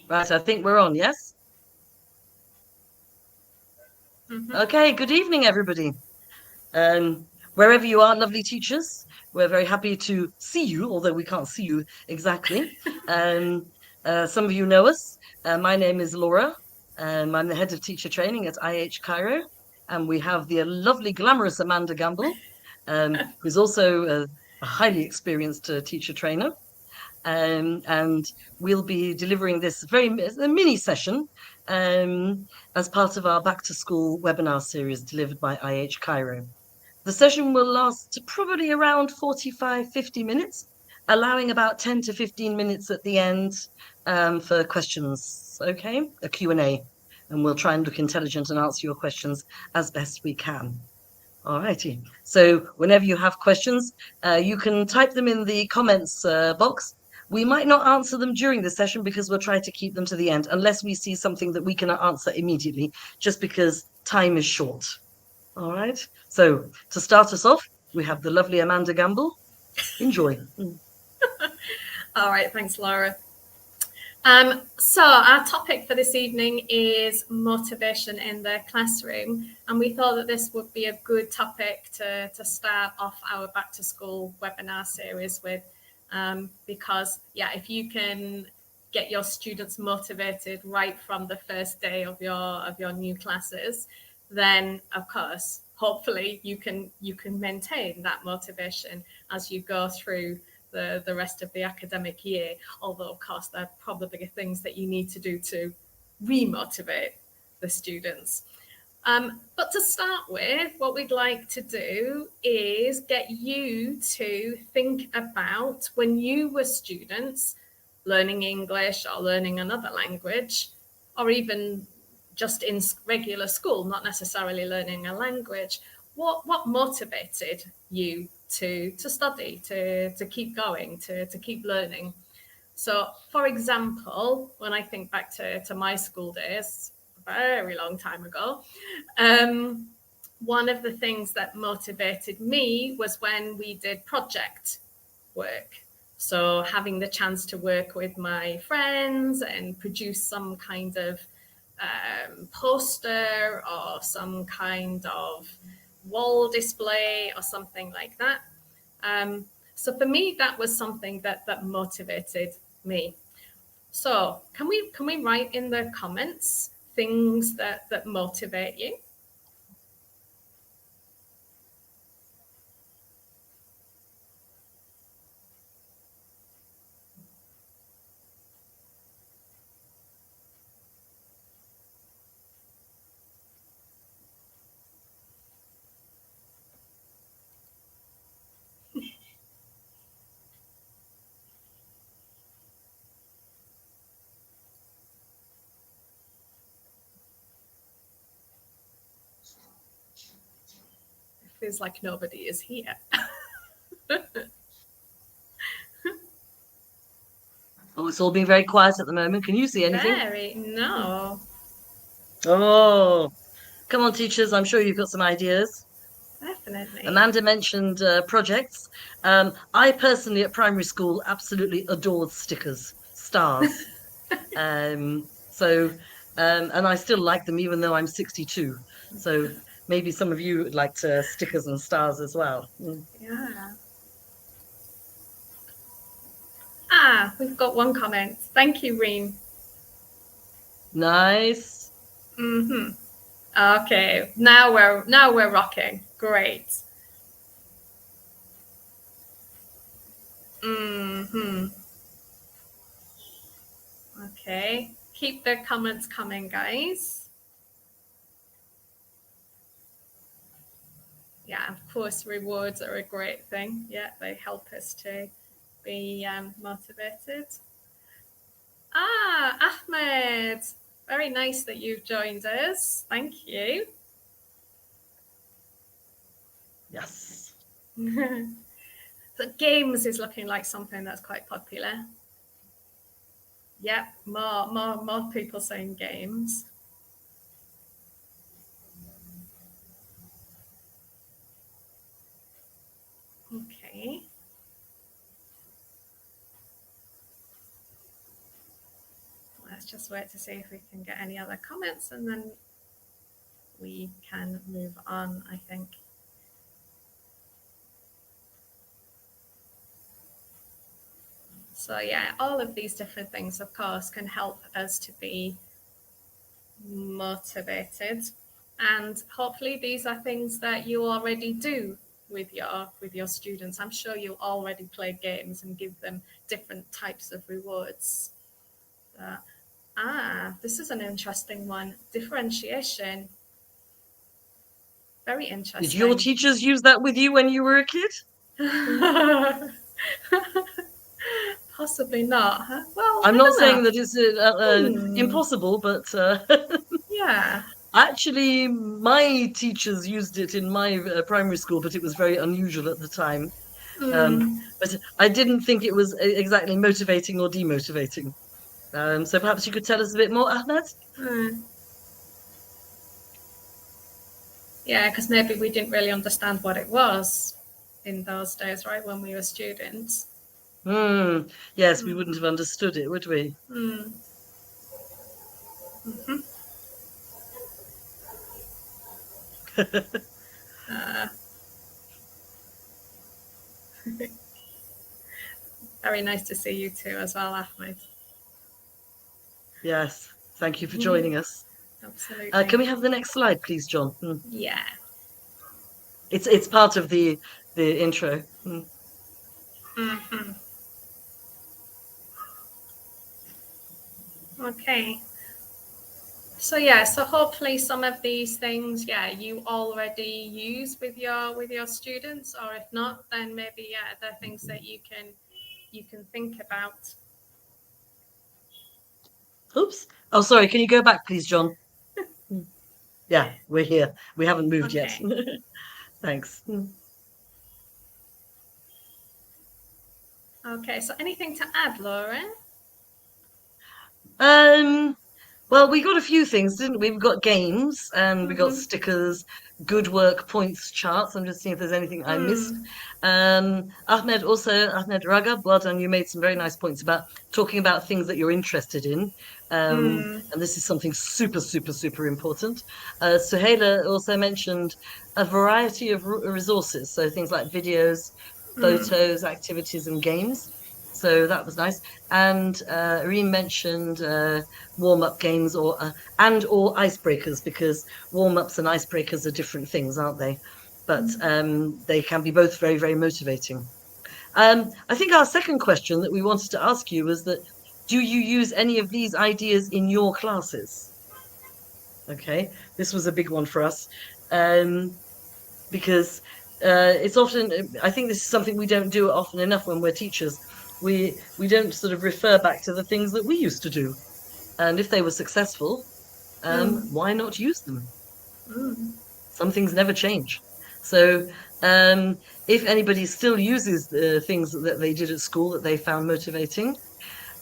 Right, I think we're on, yes? Okay, good evening, everybody. Wherever you are, lovely teachers, we're very happy to see you, although we can't see you exactly. Um, some of you know us. My name is Laura. I'm the head of teacher training at IH Cairo, and we have the lovely, glamorous Amanda Gamble, who's also a highly experienced teacher trainer. And we'll be delivering this very mini session as part of our back to school webinar series delivered by IH Cairo. The session will last probably around 45, 50 minutes, allowing about 10 to 15 minutes at the end for questions, okay? A Q&A, and we'll try and look intelligent and answer your questions as best we can. All righty. So whenever you have questions, you can type them in the comments box. We might not answer them during the session because we'll try to keep them to the end, unless we see something that we can answer immediately, just because time is short. All right. So to start us off, we have the lovely Amanda Gamble. Enjoy. All right. Thanks, Laura. So our topic for this evening is motivation in the classroom, and we thought that this would be a good topic to start off our back to school webinar series with, because if you can get your students motivated right from the first day of your new classes, then of course hopefully you can maintain that motivation as you go through the rest of the academic year, although of course there are probably things that you need to do to re-motivate the students. But to start with, what we'd like to do is get you to think about when you were students learning English or learning another language, or even just in regular school, not necessarily learning a language, what motivated you to study, to keep going, to keep learning. So, for example, when I think back to my school days, a very long time ago, one of the things that motivated me was when we did project work. So having the chance to work with my friends and produce some kind of poster or some kind of wall display or something like that. So for me, that was something that motivated me. So can we write in the comments things that motivate you? It feels like nobody is here. Oh, it's all been very quiet at the moment. Can you see anything? No. Oh, come on, teachers. I'm sure you've got some ideas. Definitely. Amanda mentioned projects. I personally, at primary school, absolutely adored stickers, stars. And I still like them, even though I'm 62. So maybe some of you liked stickers and stars as well. Yeah. We've got one comment. Thank you, Reen. Nice. Okay, now we're rocking. Great. Okay, keep the comments coming, guys. Yeah, of course, rewards are a great thing. Yeah, they help us to be motivated. Ahmed, very nice that you've joined us. Thank you. Yes. So games is looking like something that's quite popular. Yep, more people saying games. Okay. Let's let's just wait to see if we can get any other comments, and then we can move on, I think. So yeah, all of these different things, of course, can help us to be motivated, and hopefully these are things that you already do with your students. I'm sure you already play games and give them different types of rewards. This is an interesting one. Differentiation. Very interesting. Did your teachers use that with you when you were a kid? Possibly not. Huh? Well, I'm not saying that it's impossible, but yeah. Actually, my teachers used it in my primary school, but it was very unusual at the time. But I didn't think it was exactly motivating or demotivating. So perhaps you could tell us a bit more, Ahmed? Yeah, because maybe we didn't really understand what it was in those days, right, when we were students. Yes, we wouldn't have understood it, would we? Very nice to see you too as well, Ahmed. Yes, thank you for joining us. Absolutely. Can we have the next slide, please, John? Yeah. It's part of the intro. Okay. So yeah, so hopefully some of these things, yeah, you already use with your students, or if not, then maybe they're things that you can think about. Oops. Oh, sorry. Can you go back, please, John? Yeah, we're here. We haven't moved yet. Thanks. Okay, so anything to add, Lauren? Well, we got a few things, didn't we? We've got games and we got stickers, good work points charts. I'm just seeing if there's anything I missed. Ahmed Raga, well done. You made some very nice points about talking about things that you're interested in. And this is something super, super, super important. Suhaila also mentioned a variety of resources. So things like videos, photos, activities, and games. So that was nice. And Reem mentioned warm-up games or icebreakers, because warm-ups and icebreakers are different things, aren't they? But they can be both very, very motivating. I think our second question that we wanted to ask you was that, do you use any of these ideas in your classes? Okay, this was a big one for us, because it's often, I think this is something we don't do often enough when we're teachers. We don't sort of refer back to the things that we used to do, and if they were successful, why not use them? Some things never change. So if anybody still uses the things that they did at school that they found motivating,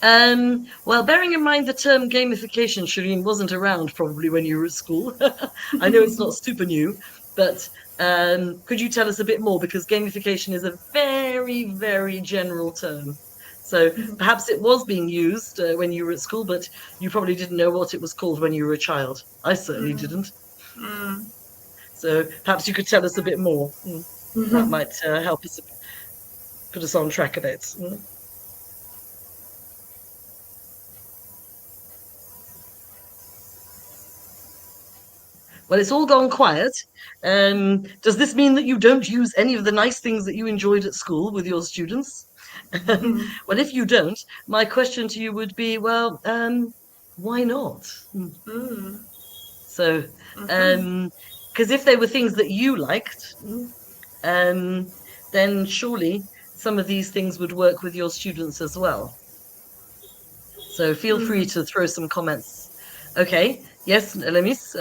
well, bearing in mind the term gamification, Shireen, wasn't around probably when you were at school. I know it's not super new, but could you tell us a bit more? Because gamification is a very, very general term. So perhaps it was being used when you were at school, but you probably didn't know what it was called when you were a child. I certainly didn't. So perhaps you could tell us a bit more. That might help us put us on track a bit. Well, it's all gone quiet. Does this mean that you don't use any of the nice things that you enjoyed at school with your students? Well, if you don't, my question to you would be, well, why not? So, because if they were things that you liked, then surely some of these things would work with your students as well. So feel free to throw some comments. Okay, yes, Lemis,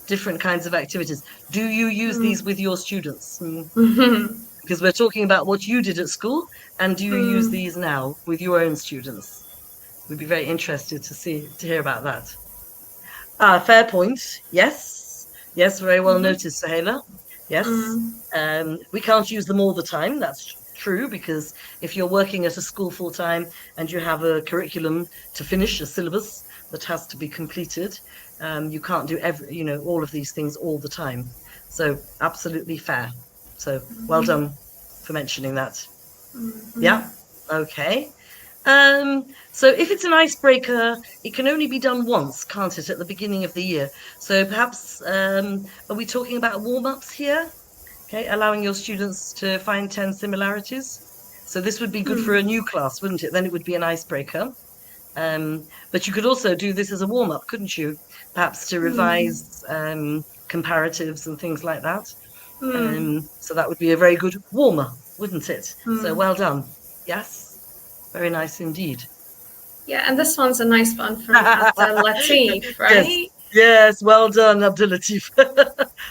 different kinds of activities. Do you use these with your students? Because we're talking about what you did at school, and do you use these now with your own students? We'd be very interested to hear about that. Fair point. Yes, very well noticed, Sahela. Yes, we can't use them all the time. That's true, because if you're working at a school full time and you have a curriculum to finish, a syllabus, that has to be completed. You can't do all of these things all the time. So absolutely fair. So well done for mentioning that. Yeah. Okay. So if it's an icebreaker, it can only be done once, can't it, at the beginning of the year? So perhaps, are we talking about warm-ups here? Okay, allowing your students to find 10 similarities. So this would be good for a new class, wouldn't it? Then it would be an icebreaker. But you could also do this as a warm-up, couldn't you? Perhaps to revise comparatives and things like that. So that would be a very good warmer, wouldn't it? So well done. Yes, very nice indeed. Yeah, and this one's a nice one from Abdel Latif, right? Yes, well done, Abdul Latif.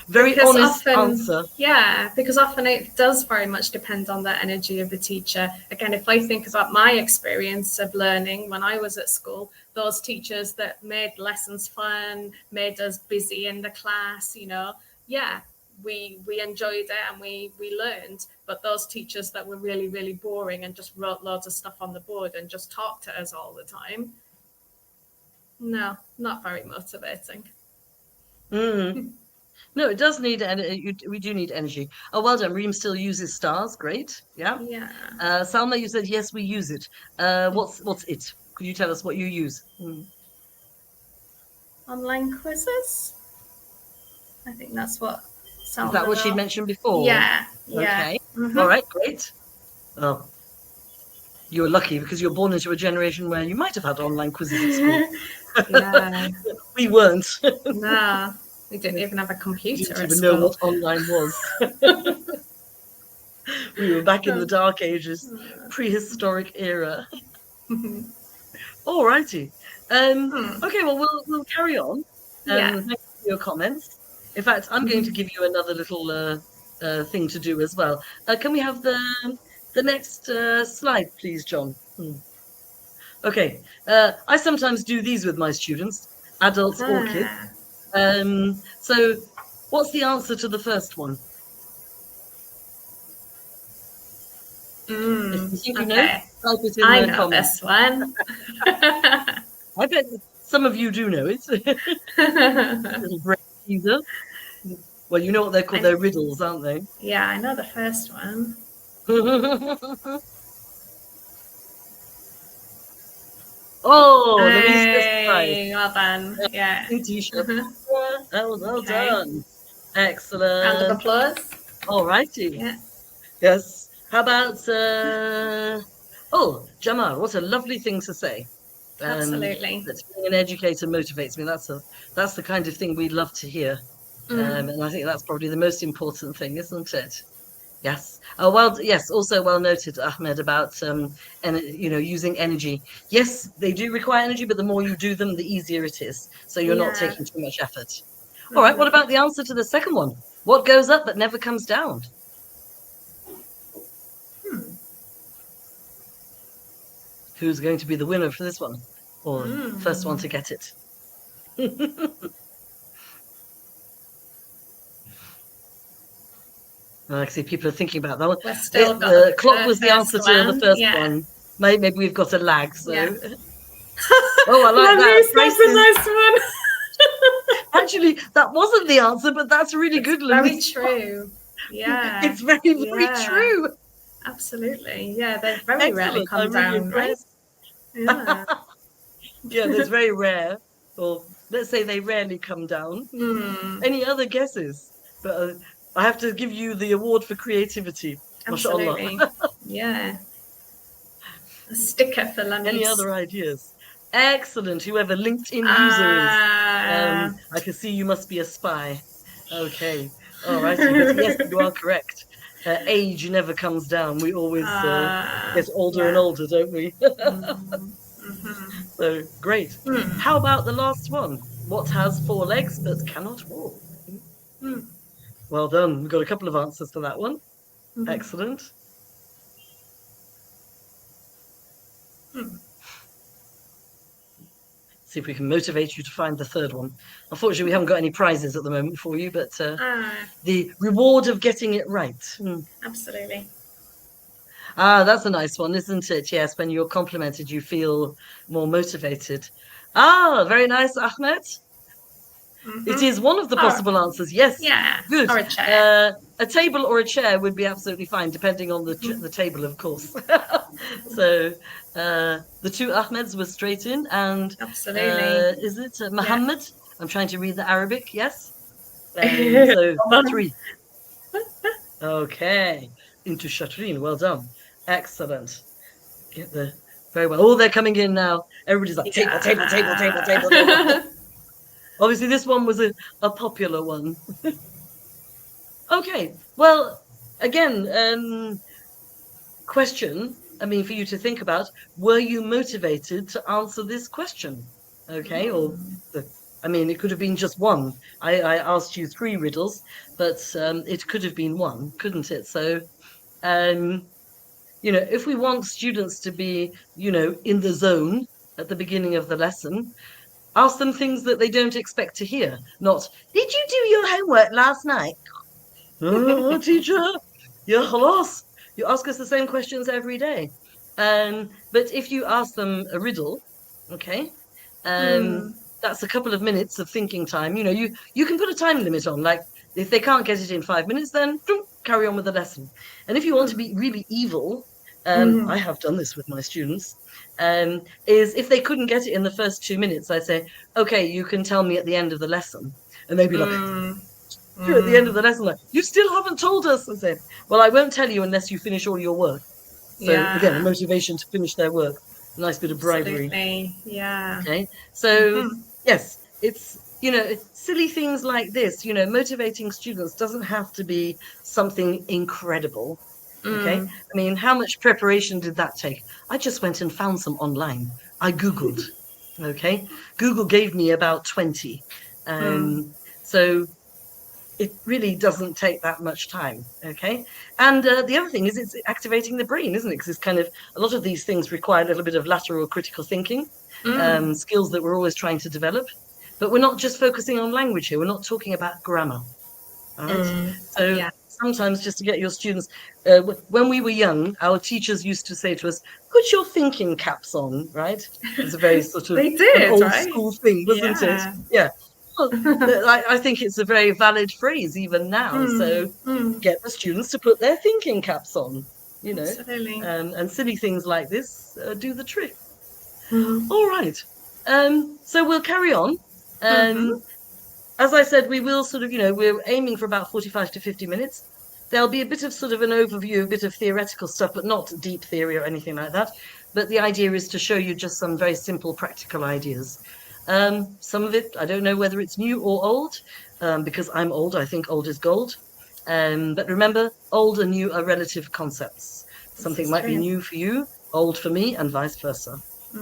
Very Because honest often, answer. yeah, because often it does very much depend on the energy of the teacher. Again, if I think about my experience of learning when I was at school, those teachers that made lessons fun, made us busy in the class, yeah, we enjoyed it and we learned. But those teachers that were really, really boring and just wrote loads of stuff on the board and just talked to us all the time, no, not very motivating. No, it does need we do need energy. Oh, well done. Reem still uses stars. Great. Yeah. Yeah. Salma, you said yes, we use it. What's it? Could you tell us what you use? Online quizzes? I think that's what Salma Is that what she mentioned before? Yeah. Okay. All right, great. Oh, you were lucky because you're born into a generation where you might have had online quizzes at school. Yeah. We weren't. No, we didn't even have a computer. Didn't even know what online was. We were back in the dark ages, prehistoric era. All righty. Okay, well, we'll carry on. Thank you for your comments. In fact, I'm going to give you another little thing to do as well. Can we have the next slide, please, John? Okay. I sometimes do these with my students, adults or kids. So what's the answer to the first one? If you think you know, type it in the comments. This one. I bet some of you do know it. Little brain teaser. Well, you know what they're called. They're riddles, aren't they? Yeah, I know the first one. Oh, hey, well done. Yeah. T-shirt. Well done. Excellent. Round of applause. All righty. Yeah. Yes. How about Jamal, what a lovely thing to say. Absolutely. That being an educator motivates me. That's the kind of thing we'd love to hear. And I think that's probably the most important thing, isn't it? Yes. Oh, well, yes. Also well noted, Ahmed, about using energy. Yes, they do require energy, but the more you do them, the easier it is. So you're not taking too much effort. All right. What about the answer to the second one? What goes up but never comes down? Who's going to be the winner for this one, or first one to get it? I see people are thinking about that one. The clock was the answer to the first one. Maybe we've got a lag. So, oh, I like that. That's a nice one. Actually, that wasn't the answer, but that's really good. Very true. Yeah, it's very, very true. Absolutely. Yeah, they very rarely come down, right? Yeah. Yeah, that's very rare. Or let's say they rarely come down. Any other guesses? But I have to give you the award for creativity. Absolutely. Yeah. A sticker for Lamis. Any other ideas? Excellent. Whoever LinkedIn user is. I can see you must be a spy. Okay. All right. Yes, you are correct. Age never comes down. We always get older and older, don't we? So great. How about the last one? What has 4 legs but cannot walk? Well done. We've got a couple of answers to that one. Excellent. See if we can motivate you to find the third one. Unfortunately, we haven't got any prizes at the moment for you, but the reward of getting it right. Absolutely. That's a nice one, isn't it? Yes, when you're complimented, you feel more motivated. Ah, very nice, Ahmed. It is one of the Or, possible answers. Yes, yeah, good. or a chair. A table or a chair would be absolutely fine, depending on the table, of course. So the two Ahmeds were straight in, and Absolutely. is it Yeah. Muhammad? I'm trying to read the Arabic. Yes. So Well done. 3. Okay, into Shatrin. Well done. Excellent. Get the very well. Oh, they're coming in now. Everybody's like table, table, table, table, table, table. Yeah. Obviously, this one was a popular one. Okay. Well, again, question. I mean, for you to think about: were you motivated to answer this question? Okay, or I mean, it could have been just one. I asked you 3 riddles, but it could have been one, couldn't it? So, um, if we want students to be, in the zone at the beginning of the lesson, ask them things that they don't expect to hear. Not, did you do your homework last night? Oh, teacher, yeah, خلاص. You ask us the same questions every day. But if you ask them a riddle, okay, Hmm. that's a couple of minutes of thinking time. You can put a time limit on. Like if they can't get it in 5 minutes, then carry on with the lesson. And if you want to be really evil, I have done this with my students. Is if they couldn't get it in the first 2 minutes, I say, okay, you can tell me at the end of the lesson, and they'd be like, at the end of the lesson, like, you still haven't told us. I said, well, I won't tell you unless you finish all your work. So again, a Yeah. motivation to finish their work. A nice bit of bribery. Absolutely. Yeah. Okay. So yes, it's silly things like this, motivating students doesn't have to be something incredible. Okay. I mean, how much preparation did that take? I just went and found some online. I Googled. Okay. Google gave me about 20. So it really doesn't take that much time. Okay. And the other thing is it's activating the brain, isn't it? Because it's kind of a lot of these things require a little bit of lateral critical thinking, skills that we're always trying to develop. But we're not just focusing on language here. We're not talking about grammar. All right. So Yeah. sometimes just to get your students, when we were young, our teachers used to say to us, put your thinking caps on, right? It's a very sort of They an did, old right? school thing, wasn't it? Yeah. Yeah. Well, I think it's a very valid phrase even now. So get the students to put their thinking caps on, Absolutely. and silly things like this do the trick. Mm-hmm. All right. So we'll carry on. As I said, we will sort of, we're aiming for about 45 to 50 minutes. There'll be a bit of sort of an overview, a bit of theoretical stuff, but not deep theory or anything like that. But the idea is to show you just some very simple practical ideas. Some of it, I don't know whether it's new or old, because I'm old. I think old is gold. But remember, old and new are relative concepts. Something might be new for you, old for me, and vice versa.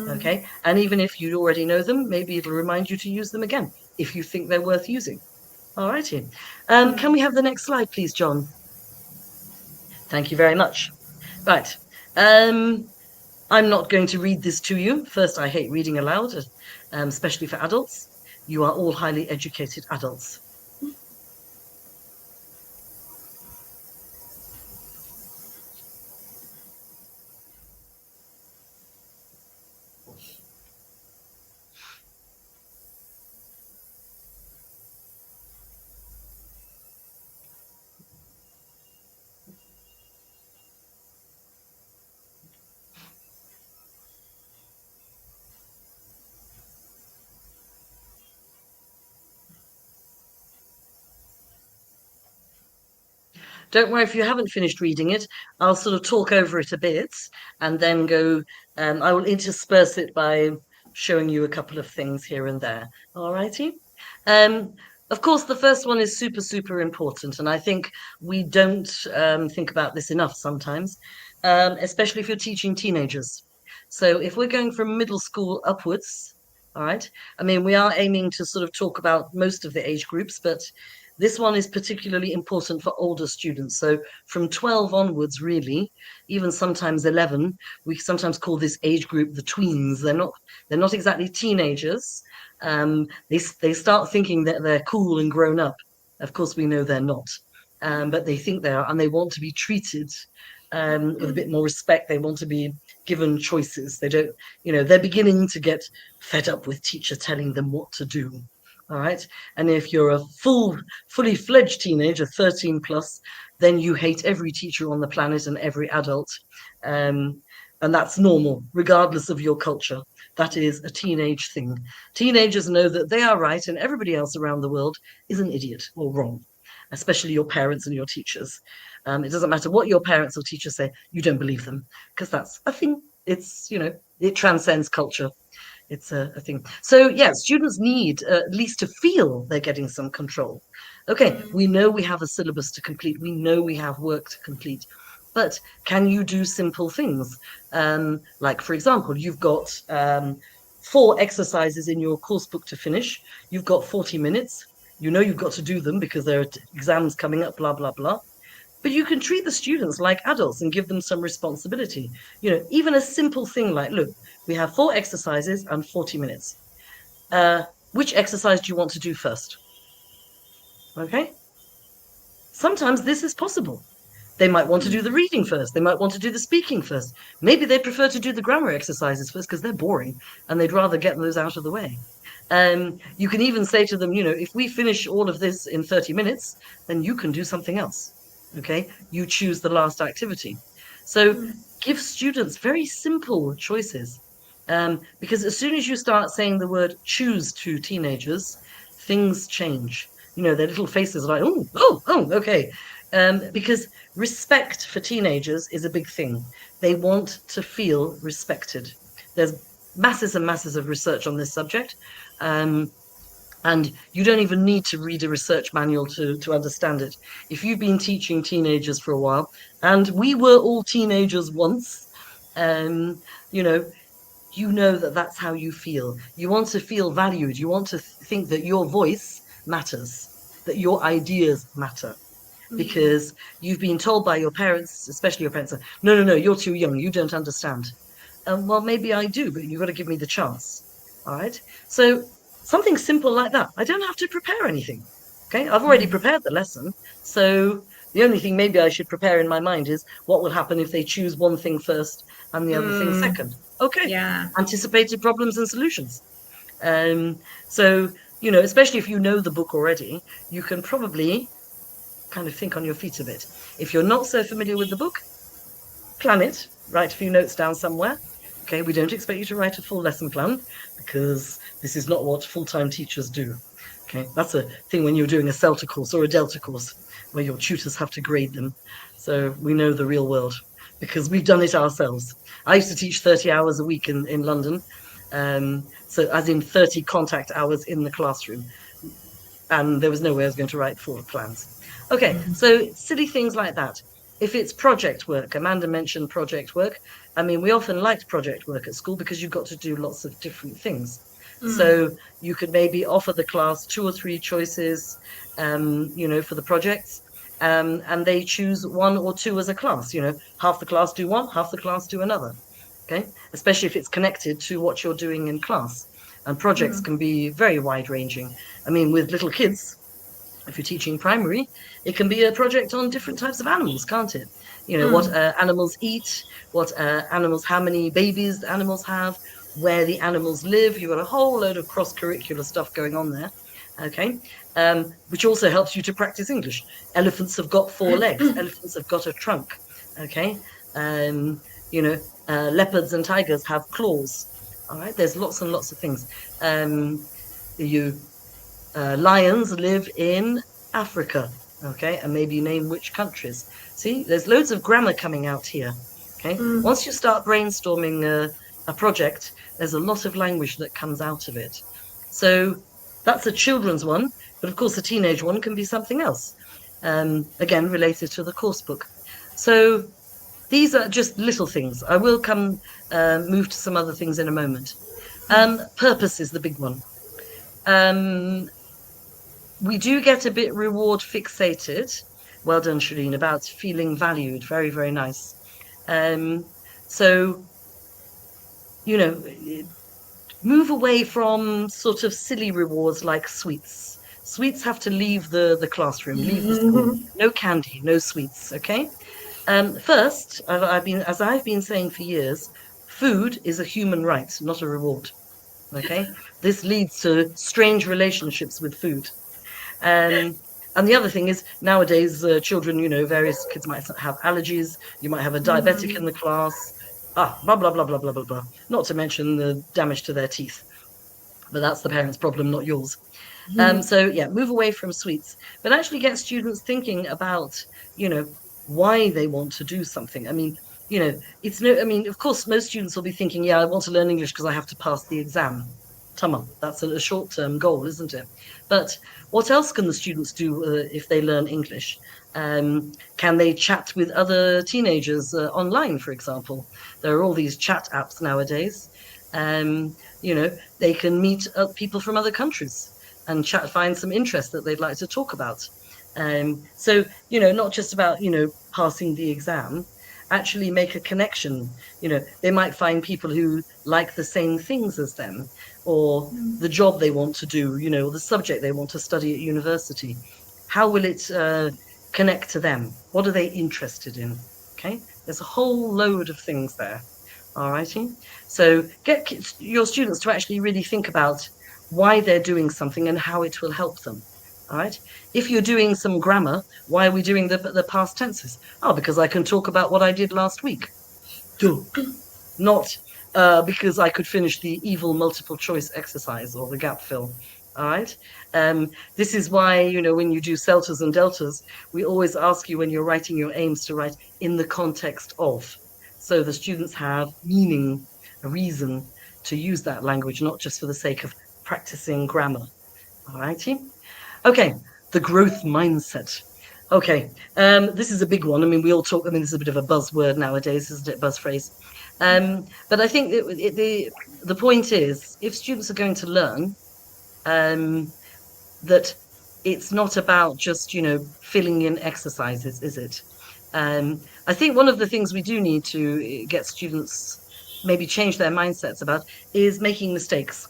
Okay. And even if you already know them, maybe it'll remind you to use them again if you think they're worth using. All righty. Can we have the next slide, please, John? Thank you very much. Right. I'm not going to read this to you. First, I hate reading aloud, especially for adults. You are all highly educated adults. Don't worry if you haven't finished reading it. I'll sort of talk over it a bit and then go. I will intersperse it by showing you a couple of things here and there. All righty. Of course, the first one is super, super important, and I think we don't think about this enough sometimes, especially if you're teaching teenagers. So if we're going from middle school upwards, all right. I mean, we are aiming to sort of talk about most of the age groups, but this one is particularly important for older students. So from 12 onwards, really, even sometimes 11, we sometimes call this age group the tweens. They're not exactly teenagers. They start thinking that they're cool and grown up. Of course, we know they're not, but they think they are, and they want to be treated with a bit more respect. They want to be given choices. They don't, they're beginning to get fed up with teacher telling them what to do. All right. And if you're a fully fledged teenager, 13 plus, then you hate every teacher on the planet and every adult. And that's normal, regardless of your culture. That is a teenage thing. Teenagers know that they are right and everybody else around the world is an idiot or wrong, especially your parents and your teachers. It doesn't matter what your parents or teachers say, you don't believe them, because that's a thing. It's, it transcends culture. It's a thing. So yeah, students need at least to feel they're getting some control. Okay, we know we have a syllabus to complete. We know we have work to complete. But can you do simple things? Like, for example, you've got 4 exercises in your course book to finish. You've got 40 minutes. You know you've got to do them because there are exams coming up, blah, blah, blah. But you can treat the students like adults and give them some responsibility. Even a simple thing like, look, we have 4 exercises and 40 minutes. Which exercise do you want to do first? Okay. Sometimes this is possible. They might want to do the reading first. They might want to do the speaking first. Maybe they prefer to do the grammar exercises first because they're boring and they'd rather get those out of the way. You can even say to them, if we finish all of this in 30 minutes, then you can do something else. Okay, you choose the last activity. So give students very simple choices, because as soon as you start saying the word choose to teenagers, things change. Their little faces are like, oh, okay. Because respect for teenagers is a big thing. They want to feel respected. There's masses and masses of research on this subject. And you don't even need to read a research manual to understand it. If you've been teaching teenagers for a while, and we were all teenagers once, you know that that's how you feel. You want to feel valued. You want to think that your voice matters, that your ideas matter. Because you've been told by your parents, especially your parents, no, you're too young, you don't understand. Well, maybe I do, but you've got to give me the chance. All right. So something simple like that. I don't have to prepare anything. Okay. I've already prepared the lesson. So the only thing maybe I should prepare in my mind is what will happen if they choose one thing first and the other thing second. Okay. Yeah. Anticipated problems and solutions. So, especially if you know the book already, you can probably kind of think on your feet a bit. If you're not so familiar with the book, plan it, write a few notes down somewhere. Okay, we don't expect you to write a full lesson plan because this is not what full-time teachers do. Okay, that's a thing when you're doing a CELTA course or a Delta course where your tutors have to grade them. So we know the real world because we've done it ourselves. I used to teach 30 hours a week in London. So as in 30 contact hours in the classroom. And there was no way I was going to write 4 plans. Okay, so silly things like that. If it's project work, Amanda mentioned project work. I mean, we often liked project work at school because you got to do lots of different things. So you could maybe offer the class 2 or 3 choices, for the projects, and they choose 1 or 2 as a class. Half the class do one, half the class do another. Okay, especially if it's connected to what you're doing in class. And projects can be very wide-ranging. I mean, with little kids, if you're teaching primary, it can be a project on different types of animals, can't it? What animals eat, what animals, how many babies the animals have, where the animals live. You've got a whole load of cross-curricular stuff going on there, okay? Which also helps you to practice English. Elephants have got 4 legs. Elephants have got a trunk, okay? Leopards and tigers have claws. All right, there's lots and lots of things. Lions live in Africa, okay, and maybe name which countries. See, there's loads of grammar coming out here. Okay, once you start brainstorming a project, there's a lot of language that comes out of it. So that's a children's one, but of course a teenage one can be something else. Again, related to the course book. So these are just little things. I will move to some other things in a moment. Purpose is the big one. We do get a bit reward fixated. Well done, Shireen, about feeling valued. Very, very nice. So, move away from sort of silly rewards like sweets. Sweets have to leave the classroom, leave the school. No candy, no sweets, okay? First, as I've been saying for years, Food is a human right, not a reward. Okay, this leads to strange relationships with food. And the other thing is nowadays, children, various kids might have allergies. You might have a diabetic in the class. Blah blah blah blah blah blah blah. Not to mention the damage to their teeth. But that's the parents' problem, not yours. So yeah, move away from sweets, but actually get students thinking about, why they want to do something. I mean, of course, most students will be thinking, yeah, I want to learn English because I have to pass the exam. Tamam, that's a short-term goal, isn't it? But what else can the students do if they learn English? Can they chat with other teenagers online, for example? There are all these chat apps nowadays. They can meet people from other countries and find some interest that they'd like to talk about. So, not just about, passing the exam, actually make a connection. They might find people who like the same things as them, or the job they want to do, or the subject they want to study at university. How will it connect to them? What are they interested in? Okay, there's a whole load of things there. All righty. So get your students to actually really think about why they're doing something and how it will help them. All right. If you're doing some grammar, why are we doing the past tenses? Because I can talk about what I did last week. Not because I could finish the evil multiple choice exercise or the gap fill. All right. This is why, when you do celtas and deltas, we always ask you when you're writing your aims to write in the context of. So the students have meaning, a reason to use that language, not just for the sake of practicing grammar. All righty. Okay, the growth mindset. Okay, this is a big one. I mean, we all talk. I mean, this is a bit of a buzzword nowadays, isn't it? Buzz phrase. But I think the point is, if students are going to learn, that it's not about just filling in exercises, is it? I think one of the things we do need to get students maybe change their mindsets about is making mistakes.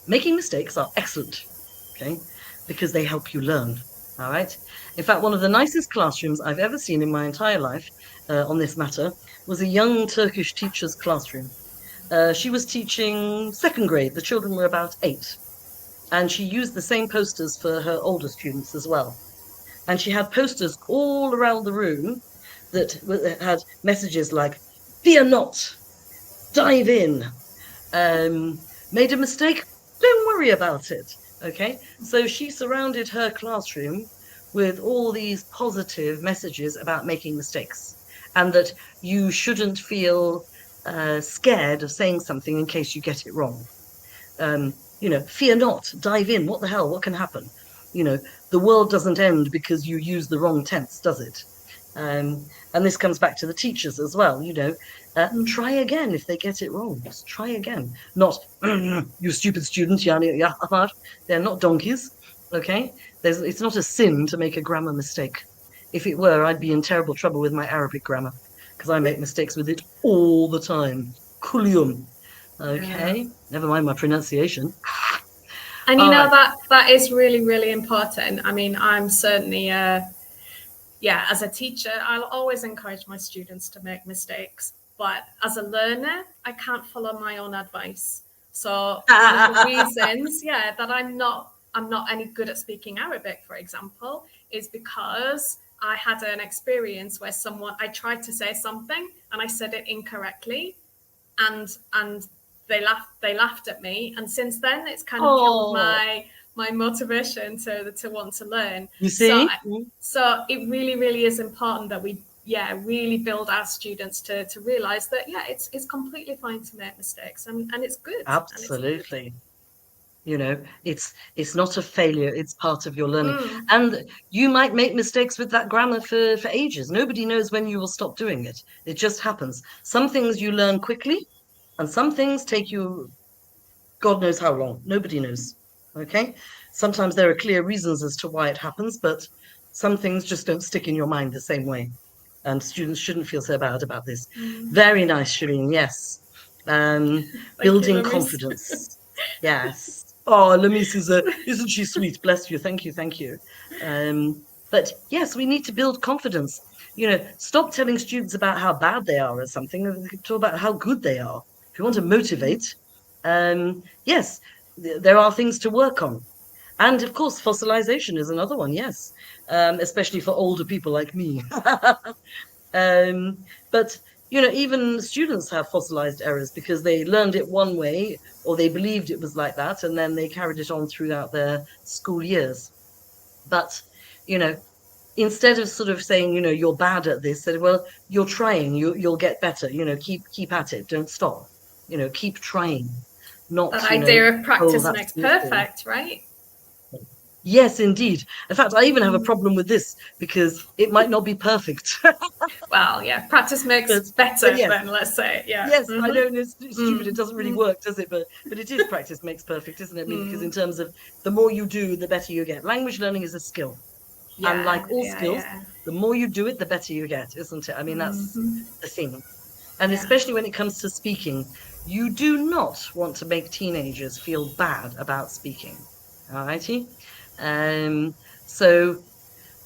Making mistakes are excellent, okay, because they help you learn. All right. In fact, one of the nicest classrooms I've ever seen in my entire life on this matter was a young Turkish teacher's classroom. She was teaching second grade. The children were about 8. And she used the same posters for her older students as well. And she had posters all around the room that had messages like, fear not, dive in, made a mistake, don't worry about it. Okay, so she surrounded her classroom with all these positive messages about making mistakes, and that you shouldn't feel scared of saying something in case you get it wrong. Fear not, dive in. What the hell? What can happen? The world doesn't end because you use the wrong tense, does it? And this comes back to the teachers as well. Try again if they get it wrong. Just try again. Not you stupid student. They're not donkeys. Okay, it's not a sin to make a grammar mistake. If it were, I'd be in terrible trouble with my Arabic grammar because I make mistakes with it all the time. Kulium. Okay, never mind my pronunciation. And that is really, really important. I mean, I'm certainly as a teacher, I'll always encourage my students to make mistakes. But as a learner, I can't follow my own advice. So one of the reasons, that I'm not any good at speaking Arabic, for example, is because I had an experience where I tried to say something and I said it incorrectly, and they laughed at me, and since then it's kind of killed my motivation to want to learn. You see? So it really, really is important that we really build our students to realize that it's completely fine to make mistakes, and it's good. Absolutely. It's not a failure, it's part of your learning. And you might make mistakes with that grammar for ages. Nobody knows when you will stop doing it. It just happens. Some things you learn quickly, and some things take you God knows how long. Nobody knows. Okay? Sometimes there are clear reasons as to why it happens, but some things just don't stick in your mind the same way. And students shouldn't feel so bad about this. Very nice, Shireen. Yes. Building confidence. Yes. Oh, Lamise isn't she sweet? Bless you. Thank you. But yes, we need to build confidence. Stop telling students about how bad they are or something. Talk about how good they are. If you want to motivate, yes, there are things to work on. And of course, fossilization is another one, yes, especially for older people like me. But even students have fossilized errors because they learned it one way or they believed it was like that, and then they carried it on throughout their school years. But you know, instead of sort of saying, you're bad at this, said, well, you're trying, you'll get better. Keep at it, don't stop. Keep trying. Not, That idea of oh, practice that's makes awful. perfect, right? Yes, indeed. In fact, I even have a problem with this because it might not be perfect. Well, yeah, practice makes but better yes, then, let's say. Yeah. yes, I Mm-hmm. know it's stupid. It doesn't really work, does it? But it is practice makes perfect, isn't it? I mean, because in terms of the more you do, the better you get. Language learning is a skill. And Yeah, like all yeah, skills, yeah. the more you do it, the better you get, isn't it? I mean, that's the thing. And Yeah. especially when it comes to speaking, you do not want to make teenagers feel bad about speaking. All righty. So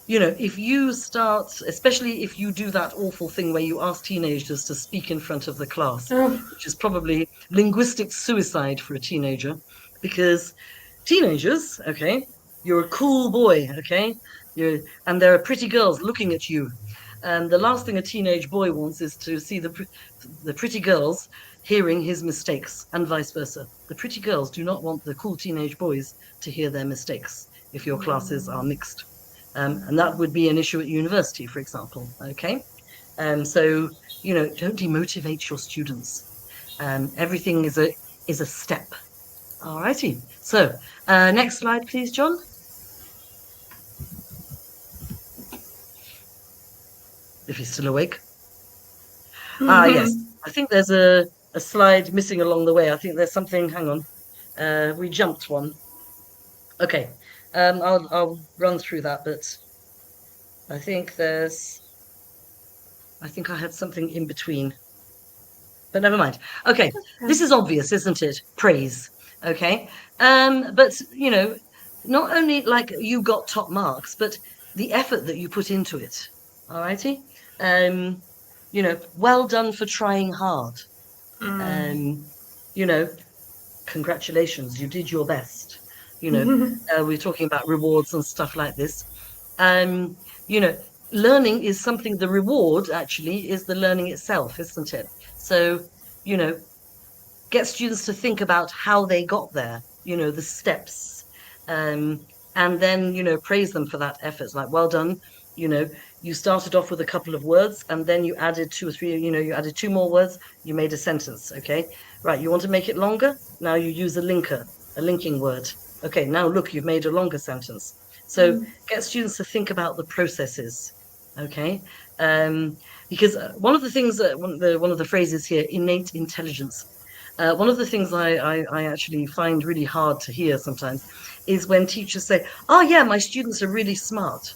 if you start, especially if you do that awful thing where you ask teenagers to speak in front of the class, Oh. which is probably linguistic suicide for a teenager, because teenagers, okay, you're a cool boy, okay, and there are pretty girls looking at you. And the last thing a teenage boy wants is to see the pretty girls hearing his mistakes, and vice versa. The pretty girls do not want the cool teenage boys to hear their mistakes if your classes are mixed. And that would be an issue at university, for example. Okay, so don't demotivate your students. Everything is a step. All righty. So next slide, please, John. If he's still awake. Yes. I think there's a slide missing along the way. I think there's something. Hang on. We jumped one. Okay. I'll run through that, but I think I had something in between. But never mind. Okay. This is obvious, isn't it? Praise. Okay. But not only like you got top marks, but the effort that you put into it. All righty. Well done for trying hard. Congratulations, you did your best. We're talking about rewards and stuff like this. Learning is something, the reward actually is the learning itself, isn't it? So, get students to think about how they got there, the steps, and then, praise them for that effort. It's like, well done. You started off with a couple of words and then you added 2 or 3, you added 2 more words, you made a sentence. Okay, right. You want to make it longer? Now you use a linking word. Okay, now look, you've made a longer sentence. So get students to think about the processes. Okay, because one of the things, one of the phrases here, innate intelligence. One of the things I actually find really hard to hear sometimes is when teachers say, "Oh yeah, my students are really smart."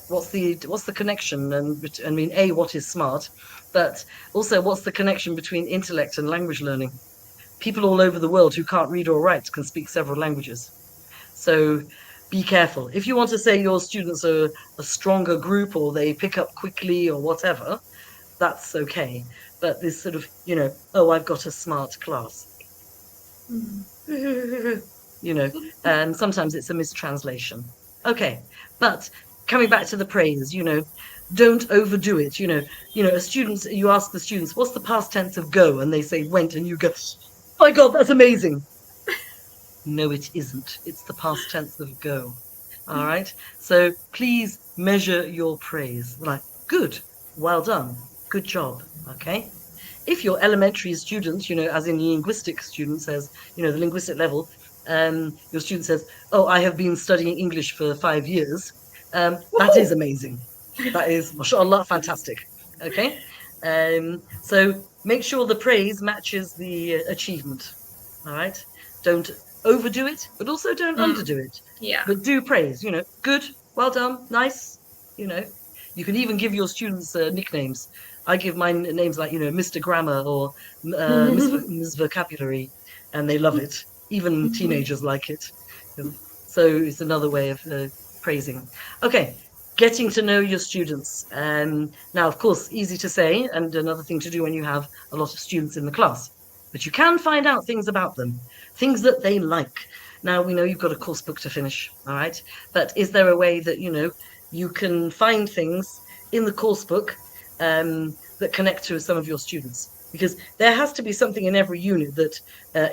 What's the connection? And I mean, what is smart, but also what's the connection between intellect and language learning? People all over the world who can't read or write can speak several languages. So be careful. If you want to say your students are a stronger group or they pick up quickly or whatever, that's okay. But this sort of, oh, I've got a smart class. Sometimes it's a mistranslation. Okay, but coming back to the praise, don't overdo it. You ask the students, what's the past tense of go? And they say went, and you go, oh my God, that's amazing. No, it isn't. It's the past tense of go. All right. So please measure your praise. Like, good, well done, good job. Okay. If your elementary student, as in linguistic student says, the linguistic level, your student says, oh, I have been studying English for 5 years. That is amazing. That is, mashallah, fantastic. Okay. So make sure the praise matches the achievement. All right. Don't overdo it, but also don't underdo it. Yeah. But do praise, good, well done, nice. You can even give your students nicknames. I give my names like, Mr. Grammar or Miss Vocabulary, and they love it. Even teenagers like it. So it's another way of praising. Okay, getting to know your students. Now, of course, easy to say, and another thing to do when you have a lot of students in the class. But you can find out things about them, things that they like. Now, we know you've got a course book to finish, all right? But is there a way that, you can find things in the course book that connect to some of your students? Because there has to be something in every unit that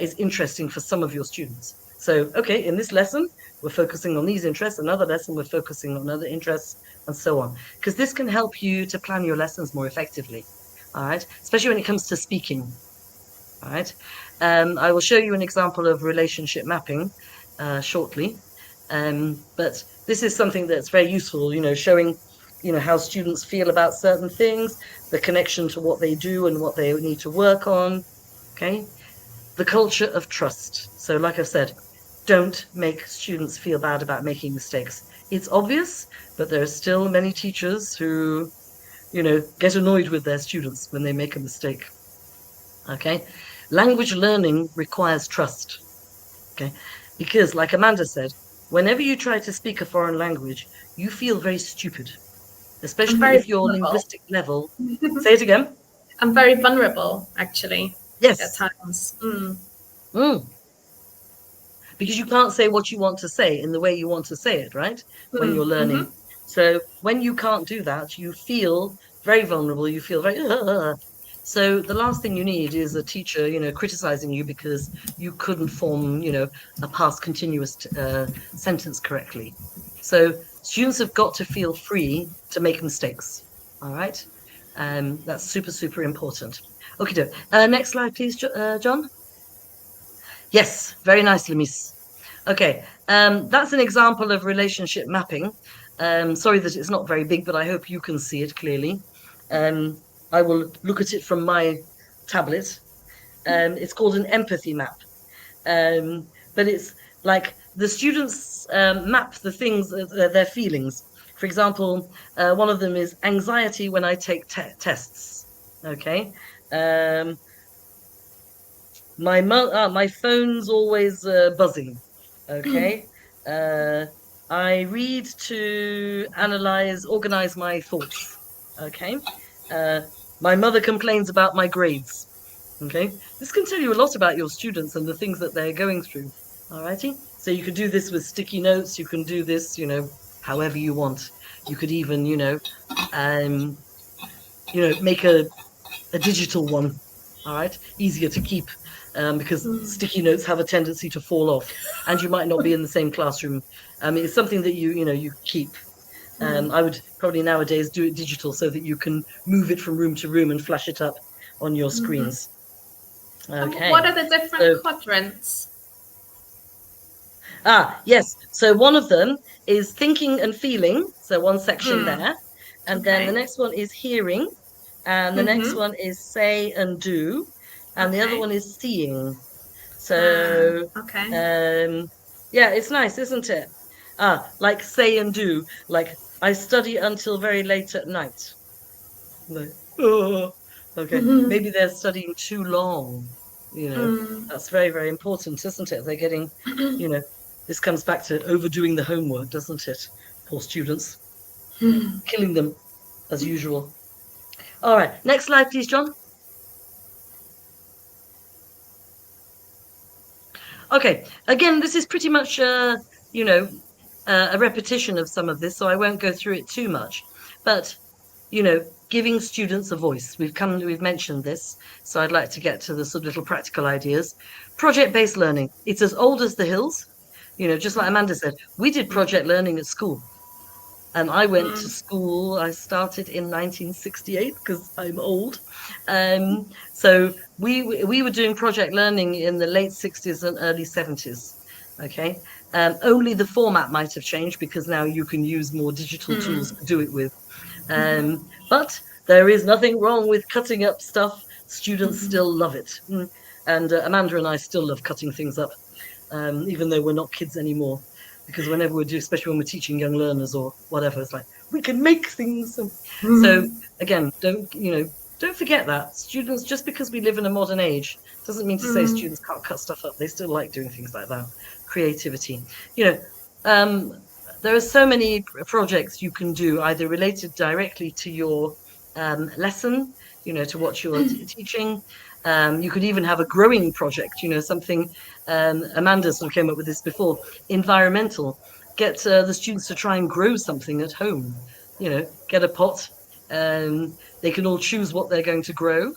is interesting for some of your students. So, okay, in this lesson, we're focusing on these interests. Another lesson, we're focusing on other interests, and so on. Because this can help you to plan your lessons more effectively, all right? Especially when it comes to speaking, all right? I will show you an example of relationship mapping shortly. But this is something that's very useful, showing, how students feel about certain things, the connection to what they do and what they need to work on, okay? The culture of trust. So like I said, don't make students feel bad about making mistakes. It's obvious, but there are still many teachers who, get annoyed with their students when they make a mistake. Okay? Language learning requires trust. Okay? Because, like Amanda said, whenever you try to speak a foreign language, you feel very stupid, I'm especially very if your vulnerable. linguistic level. Say it again. I'm very vulnerable, actually, at Yes. times. Mm. Because you can't say what you want to say in the way you want to say it, right? When you're learning. So when you can't do that, you feel very vulnerable. You feel very. So the last thing you need is a teacher, criticizing you because you couldn't form, a past continuous sentence correctly. So students have got to feel free to make mistakes. All right. That's super, super important. Okay, next slide, please, John. Yes, very nicely, Miss. Okay, that's an example of relationship mapping. Sorry that it's not very big, but I hope you can see it clearly. I will look at it from my tablet. It's called an empathy map. But it's like the students map the things, their feelings. For example, one of them is anxiety when I take tests. Okay. My phone's always buzzing. Okay. Uh, I read to organize my thoughts. Okay. Uh, my mother complains about my grades. Okay. This can tell you a lot about your students and the things that they're going through. All righty. So you could do this with sticky notes. You can do this, however you want. You could even, make a digital one. All right. Easier to keep. Because sticky notes have a tendency to fall off, and you might not be in the same classroom. It's something that you keep. I would probably nowadays do it digital so that you can move it from room to room and flash it up on your screens. Okay. What are the different quadrants? Yes. So one of them is thinking and feeling. So one section there, and then the next one is hearing, and the next one is say and do. And the other one is seeing. So, yeah, it's nice, isn't it? Like say and do, like I study until very late at night. Like, oh, okay, maybe they're studying too long. That's very, very important, isn't it? They're getting, this comes back to overdoing the homework, doesn't it? Poor students, killing them as usual. All right, next slide, please, John. Okay, again, this is pretty much, a repetition of some of this, so I won't go through it too much. But, giving students a voice. We've mentioned this, so I'd like to get to the sort of little practical ideas. Project-based learning. It's as old as the hills. Just like Amanda said, we did project learning at school. And I went to school, I started in 1968 because I'm old. So we were doing project learning in the late 60s and early 70s. Okay. Only the format might have changed because now you can use more digital tools to do it with. But there is nothing wrong with cutting up stuff. Students still love it. And Amanda and I still love cutting things up, even though we're not kids anymore. Because whenever we do, especially when we're teaching young learners or whatever, it's like we can make things. So again, don't forget that students, just because we live in a modern age, doesn't mean to say students can't cut stuff up. They still like doing things like that. Creativity, there are so many projects you can do, either related directly to your lesson, to what you're teaching. You could even have a growing project, something. Amanda sort of came up with this before. Environmental. Get the students to try and grow something at home. Get a pot. They can all choose what they're going to grow,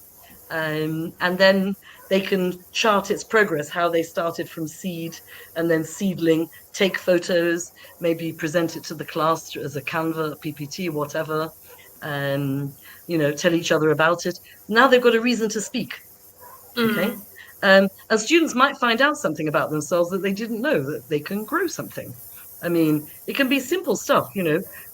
and then they can chart its progress, how they started from seed and then seedling, take photos, maybe present it to the class as a Canva, PPT, whatever, tell each other about it. Now they've got a reason to speak. Okay. And students might find out something about themselves that they didn't know, that they can grow something. I mean, it can be simple stuff,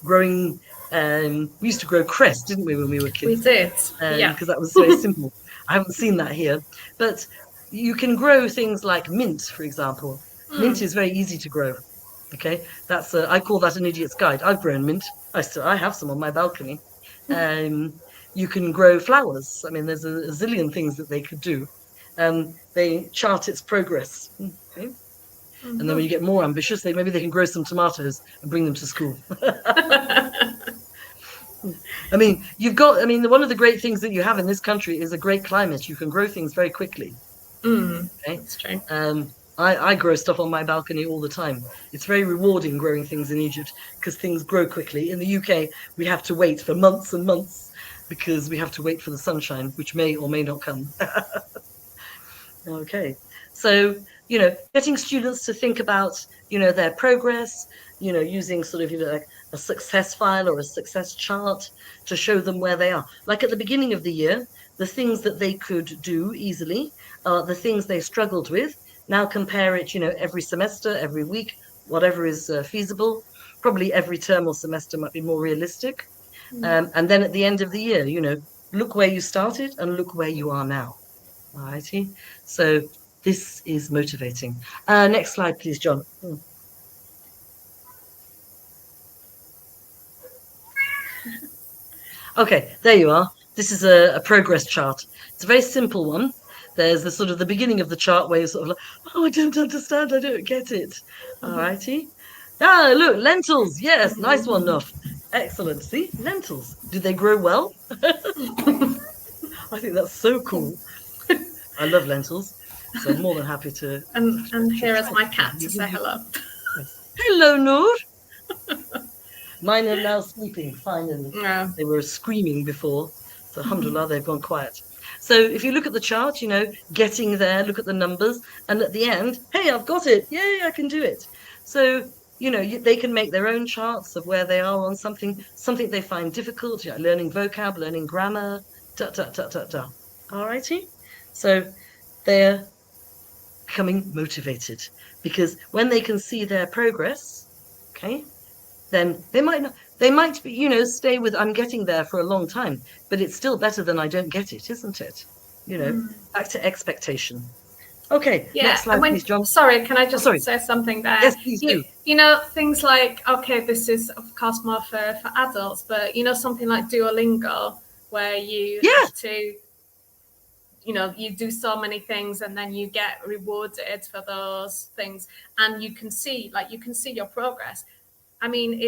growing. We used to grow cress, didn't we, when we were kids? We did, yeah. Because that was very simple. I haven't seen that here, but you can grow things like mint, for example. Mint is very easy to grow. Okay, that's I call that an idiot's guide. I've grown mint. I have some on my balcony. You can grow flowers. I mean, there's a zillion things that they could do. They chart its progress. Okay? And then when you get more ambitious, maybe they can grow some tomatoes and bring them to school. I mean, one of the great things that you have in this country is a great climate. You can grow things very quickly. Okay? That's true. I grow stuff on my balcony all the time. It's very rewarding growing things in Egypt because things grow quickly. In the UK, we have to wait for months and months because we have to wait for the sunshine, which may or may not come. Okay. So, getting students to think about, their progress, using sort of, like a success file or a success chart to show them where they are. Like at the beginning of the year, the things that they could do easily, the things they struggled with. Now compare it, every semester, every week, whatever is feasible. Probably every term or semester might be more realistic. And then at the end of the year, look where you started and look where you are now. All righty. So this is motivating. Next slide, please, John. Okay, there you are. This is a progress chart. It's a very simple one. There's the sort of the beginning of the chart where you're sort of like, oh, I don't understand, I don't get it. All righty. Ah, look, lentils. Yes, nice one, Nuff. Excellent. See, lentils. Do they grow well? I think that's so cool. I love lentils, so I'm more than happy to. And here is my cat to say hello. Hello, Noor. Mine are now sleeping, finally. Yeah. They were screaming before, so alhamdulillah, they've gone quiet. So if you look at the chart, getting there, look at the numbers, and at the end, hey, I've got it. Yay, I can do it. So, they can make their own charts of where they are on something they find difficult, learning vocab, learning grammar, All righty? So they're becoming motivated because when they can see their progress, okay, then they might be, stay with, I'm getting there for a long time, but it's still better than I don't get it, isn't it? Back to expectation. Okay, yeah. Next slide, please, John. Sorry, can I just say something there? Yes, please do. Things like, okay, this is of course more for adults, but something like Duolingo, where you have to, you do so many things and then you get rewarded for those things, and you can see your progress. I mean,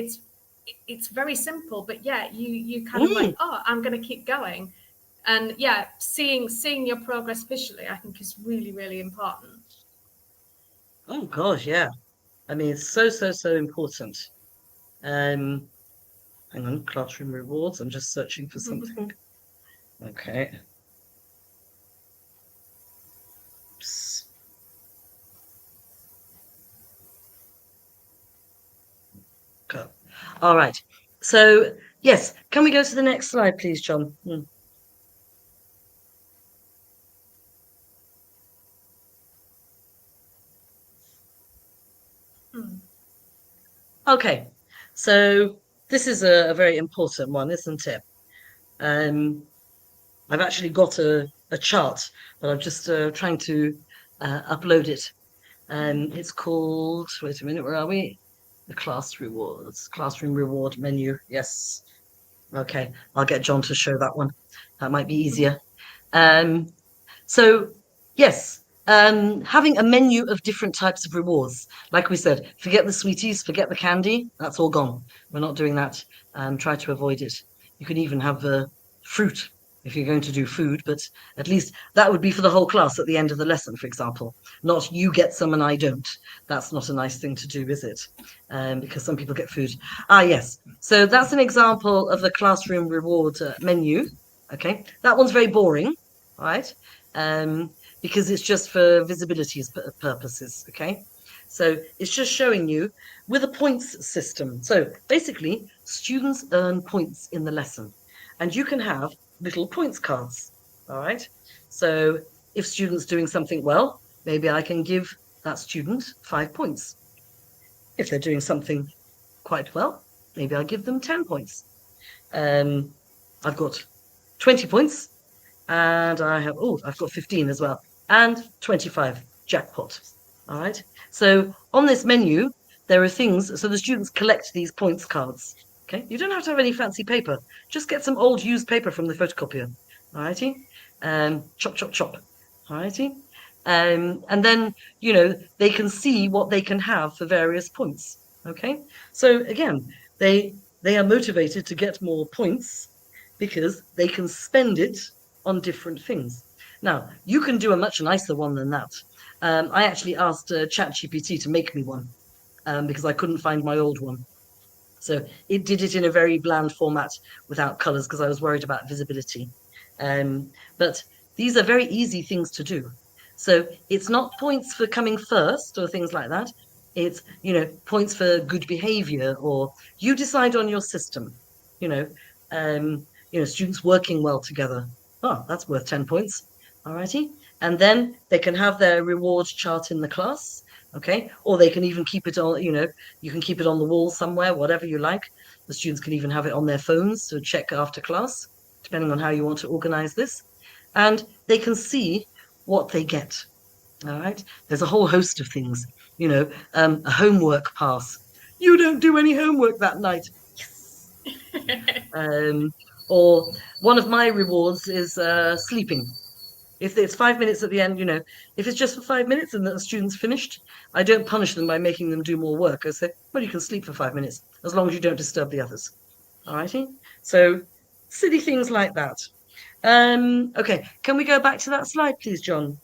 it's very simple, but you kind of like, oh, I'm going to keep going. And seeing your progress visually, I think is really, really important. Oh gosh, yeah. I mean, it's so important. Hang on, classroom rewards. I'm just searching for something. Okay. Oops. Go. All right. So yes, can we go to the next slide, please, John? Okay, so this is a very important one, isn't it? I've actually got a chart, but I'm just trying to upload it. It's called, wait a minute, where are we? The classroom reward menu. Yes. Okay, I'll get John to show that one. That might be easier. So yes, Having a menu of different types of rewards. Like we said, forget the sweeties, forget the candy. That's all gone. We're not doing that. Try to avoid it. You can even have fruit if you're going to do food, but at least that would be for the whole class at the end of the lesson, for example. Not you get some and I don't. That's not a nice thing to do, is it? Because some people get food. Ah, yes. So that's an example of the classroom reward menu. Okay, that one's very boring, right? Because it's just for visibility purposes. Okay, so it's just showing you with a points system. So basically, students earn points in the lesson, and you can have little points cards. All right. So if students doing something well, maybe I can give that student 5 points. If they're doing something quite well, maybe I'll give them 10 points. I've got 20 points, and I've got 15 as well, and 25, jackpot. All right. So on this menu, there are things, so the students collect these points cards. Okay. You don't have to have any fancy paper. Just get some old used paper from the photocopier. All righty. Chop, chop, chop. All righty. And then, they can see what they can have for various points. Okay. So again, they are motivated to get more points because they can spend it on different things. Now, you can do a much nicer one than that. I actually asked ChatGPT to make me one because I couldn't find my old one. So it did it in a very bland format without colors because I was worried about visibility. But these are very easy things to do. So it's not points for coming first or things like that. It's, points for good behavior, or you decide on your system, students working well together. Oh, that's worth 10 points. All righty. And then they can have their reward chart in the class. Okay. Or they can even keep it on, you can keep it on the wall somewhere, whatever you like. The students can even have it on their phones to check after class, depending on how you want to organize this. And they can see what they get. All right. There's a whole host of things, a homework pass. You don't do any homework that night. Yes. Or one of my rewards is sleeping. If it's 5 minutes at the end, if it's just for 5 minutes and the student's finished, I don't punish them by making them do more work. I say, well, you can sleep for 5 minutes as long as you don't disturb the others. All righty. So silly things like that. Okay, can we go back to that slide, please, John?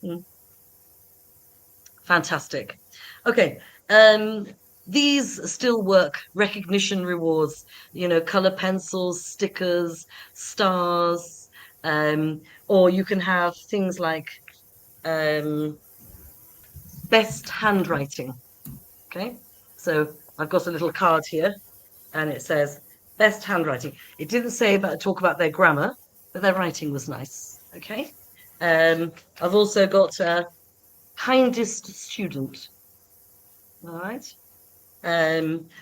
Fantastic. Okay. These still work. Recognition rewards, color pencils, stickers, stars, or you can have things like best handwriting. Okay, so I've got a little card here, and it says best handwriting. It didn't talk about their grammar, but their writing was nice. Okay, I've also got kindest student. All right.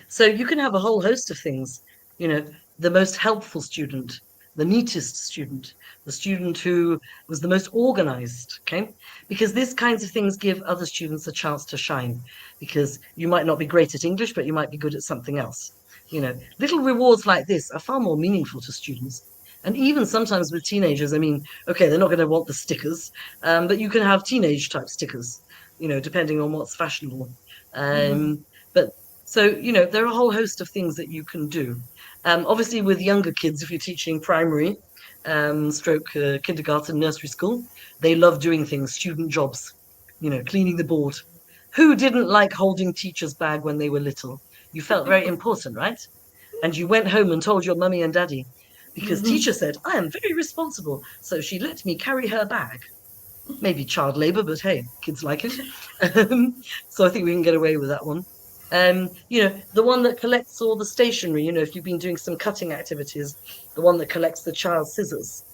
So you can have a whole host of things, the most helpful student, the neatest student, the student who was the most organized, okay? Because these kinds of things give other students a chance to shine, because you might not be great at English, but you might be good at something else. Little rewards like this are far more meaningful to students. And even sometimes with teenagers, okay, they're not going to want the stickers, but you can have teenage type stickers, depending on what's fashionable. But so, there are a whole host of things that you can do. Obviously, with younger kids, if you're teaching primary, kindergarten, nursery school, they love doing things, student jobs, cleaning the board. Who didn't like holding teacher's bag when they were little? You felt very important, right? And you went home and told your mummy and daddy, because teacher said, I am very responsible, so she let me carry her bag. Maybe child labor, but hey, kids like it. So I think we can get away with that one. The one that collects all the stationery, if you've been doing some cutting activities, the one that collects the child's scissors.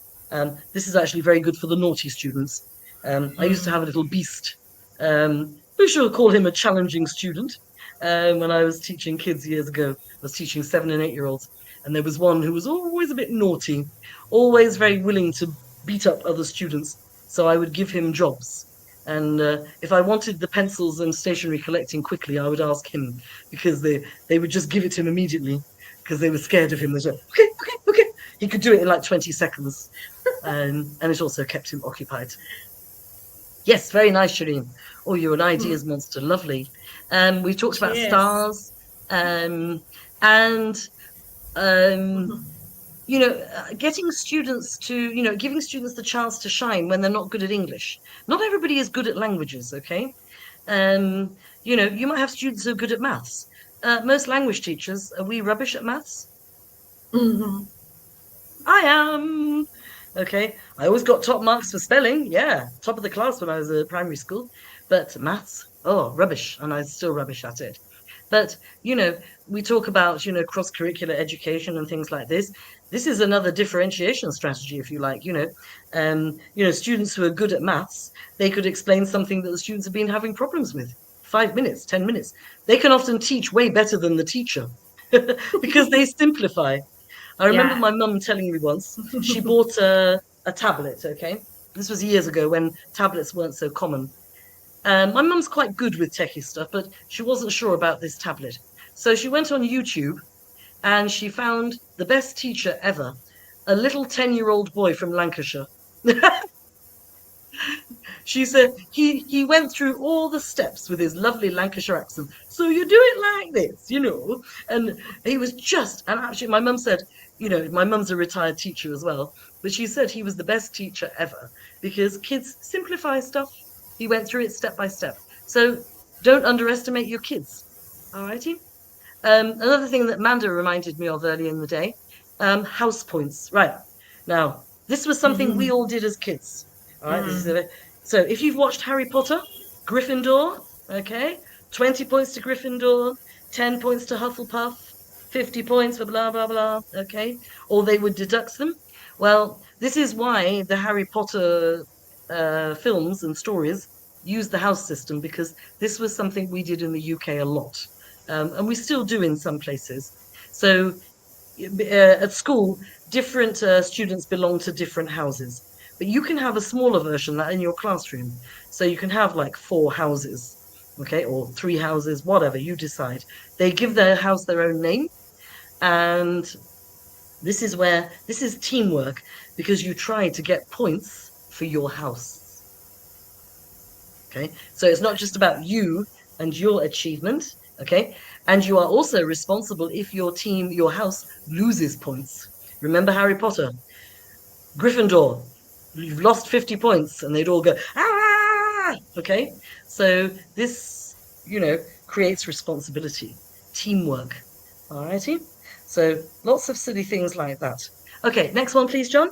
This is actually very good for the naughty students. I used to have a little beast. We should call him a challenging student. When I was teaching kids years ago, I was teaching 7 and 8-year-olds. And there was one who was always a bit naughty, always very willing to beat up other students. So I would give him jobs. And if I wanted the pencils and stationery collecting quickly, I would ask him, because they would just give it to him immediately because they were scared of him. They said, okay. He could do it in like 20 seconds. And it also kept him occupied. Yes, very nice, Shireen. Oh, you're an Hmm. ideas monster. Lovely. We talked about Cheers. stars, um, and um, Mhm. getting students to, giving students the chance to shine when they're not good at English. Not everybody is good at languages, okay? You might have students who are good at maths. Most language teachers, are we rubbish at maths? Mhm. I am. Okay. I always got top marks for spelling. Yeah. Top of the class when I was at primary school. But maths, oh, rubbish. And I was still rubbish at it. But, we talk about, cross-curricular education and things like this. This is another differentiation strategy, if you like. Students who are good at maths, they could explain something that the students have been having problems with. 5 minutes, 10 minutes. They can often teach way better than the teacher because they simplify. I remember Yeah. my mum telling me once she bought a tablet, okay? This was years ago when tablets weren't so common. My mum's quite good with techie stuff, but she wasn't sure about this tablet. So she went on YouTube and she found the best teacher ever, a little 10-year-old boy from Lancashire. She said he went through all the steps with his lovely Lancashire accent. So you do it like this, and he was just, and actually my mum said, my mum's a retired teacher as well, but she said he was the best teacher ever because kids simplify stuff. He went through it step by step. So don't underestimate your kids. All righty. Another thing that Manda reminded me of earlier in the day, house points. Right. Now, this was something we Mhm. all did as kids. All right. Mm. So if you've watched Harry Potter, Gryffindor, okay, 20 points to Gryffindor, 10 points to Hufflepuff, 50 points for blah, blah, blah, okay, or they would deduct them. Well, this is why the Harry Potter films and stories use the house system because this was something we did in the UK a lot, and we still do in some places. So at school, different students belong to different houses, but you can have a smaller version that in your classroom. So you can have like 4 houses, okay, or 3 houses, whatever you decide. They give their house their own name, and this is teamwork because you try to get points for your house. Okay, so it's not just about you and your achievement. Okay, and you are also responsible if your team, your house loses points. Remember Harry Potter, Gryffindor, you've lost 50 points, and they'd all go, ah! Okay, so this, creates responsibility, teamwork. All righty, so lots of silly things like that. Okay, next one, please, John.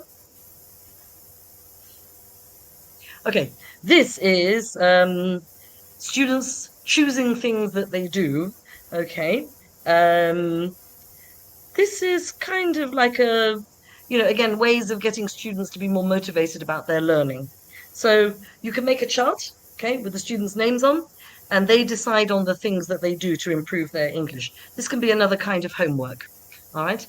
Okay, this is students choosing things that they do. Okay. Um, this is kind of like again, ways of getting students to be more motivated about their learning. So you can make a chart, okay, with the students' names on, and they decide on the things that they do to improve their English. This can be another kind of homework. All right.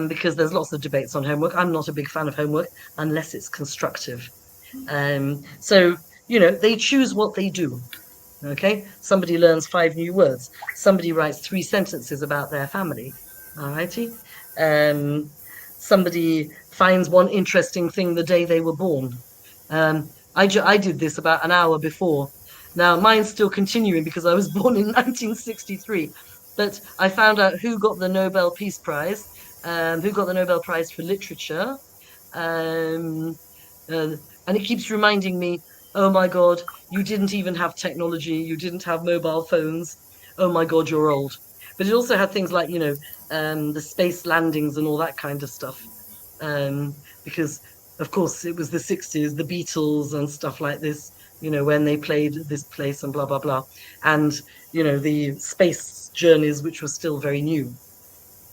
Because there's lots of debates on homework. I'm not a big fan of homework unless it's constructive. So, they choose what they do. Okay. Somebody learns 5 new words. Somebody writes 3 sentences about their family. All righty. Um, Somebody finds one interesting thing the day they were born. I did this about an hour before. Now, mine's still continuing because I was born in 1963. But I found out who got the Nobel Peace Prize, who got the Nobel Prize for Literature, um, uh, and it keeps reminding me, oh my God, you didn't even have technology, you didn't have mobile phones. Oh my God, you're old. But it also had things like, the space landings and all that kind of stuff. Because, of course, it was the 60s, the Beatles and stuff like this, when they played this place and blah, blah, blah. And, the space journeys, which were still very new.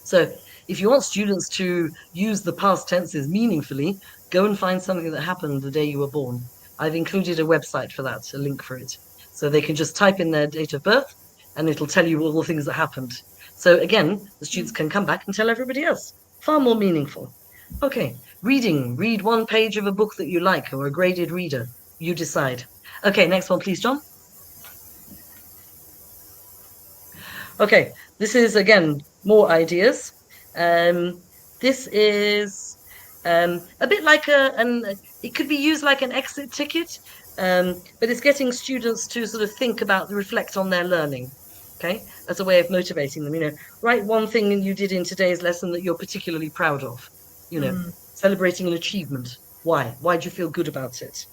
So if you want students to use the past tenses meaningfully, go and find something that happened the day you were born. I've included a website for that, a link for it. So they can just type in their date of birth and it'll tell you all the things that happened. So again, the students can come back and tell everybody else. Far more meaningful. Okay, reading. Read one page of a book that you like or a graded reader. You decide. Okay, next one, please, John. Okay, this is again more ideas. Um, this is a bit like it could be used like an exit ticket. But it's getting students to sort of think about, reflect on their learning, okay, as a way of motivating them. Write one thing you did in today's lesson that you're particularly proud of, celebrating an achievement. Why? Why do you feel good about it?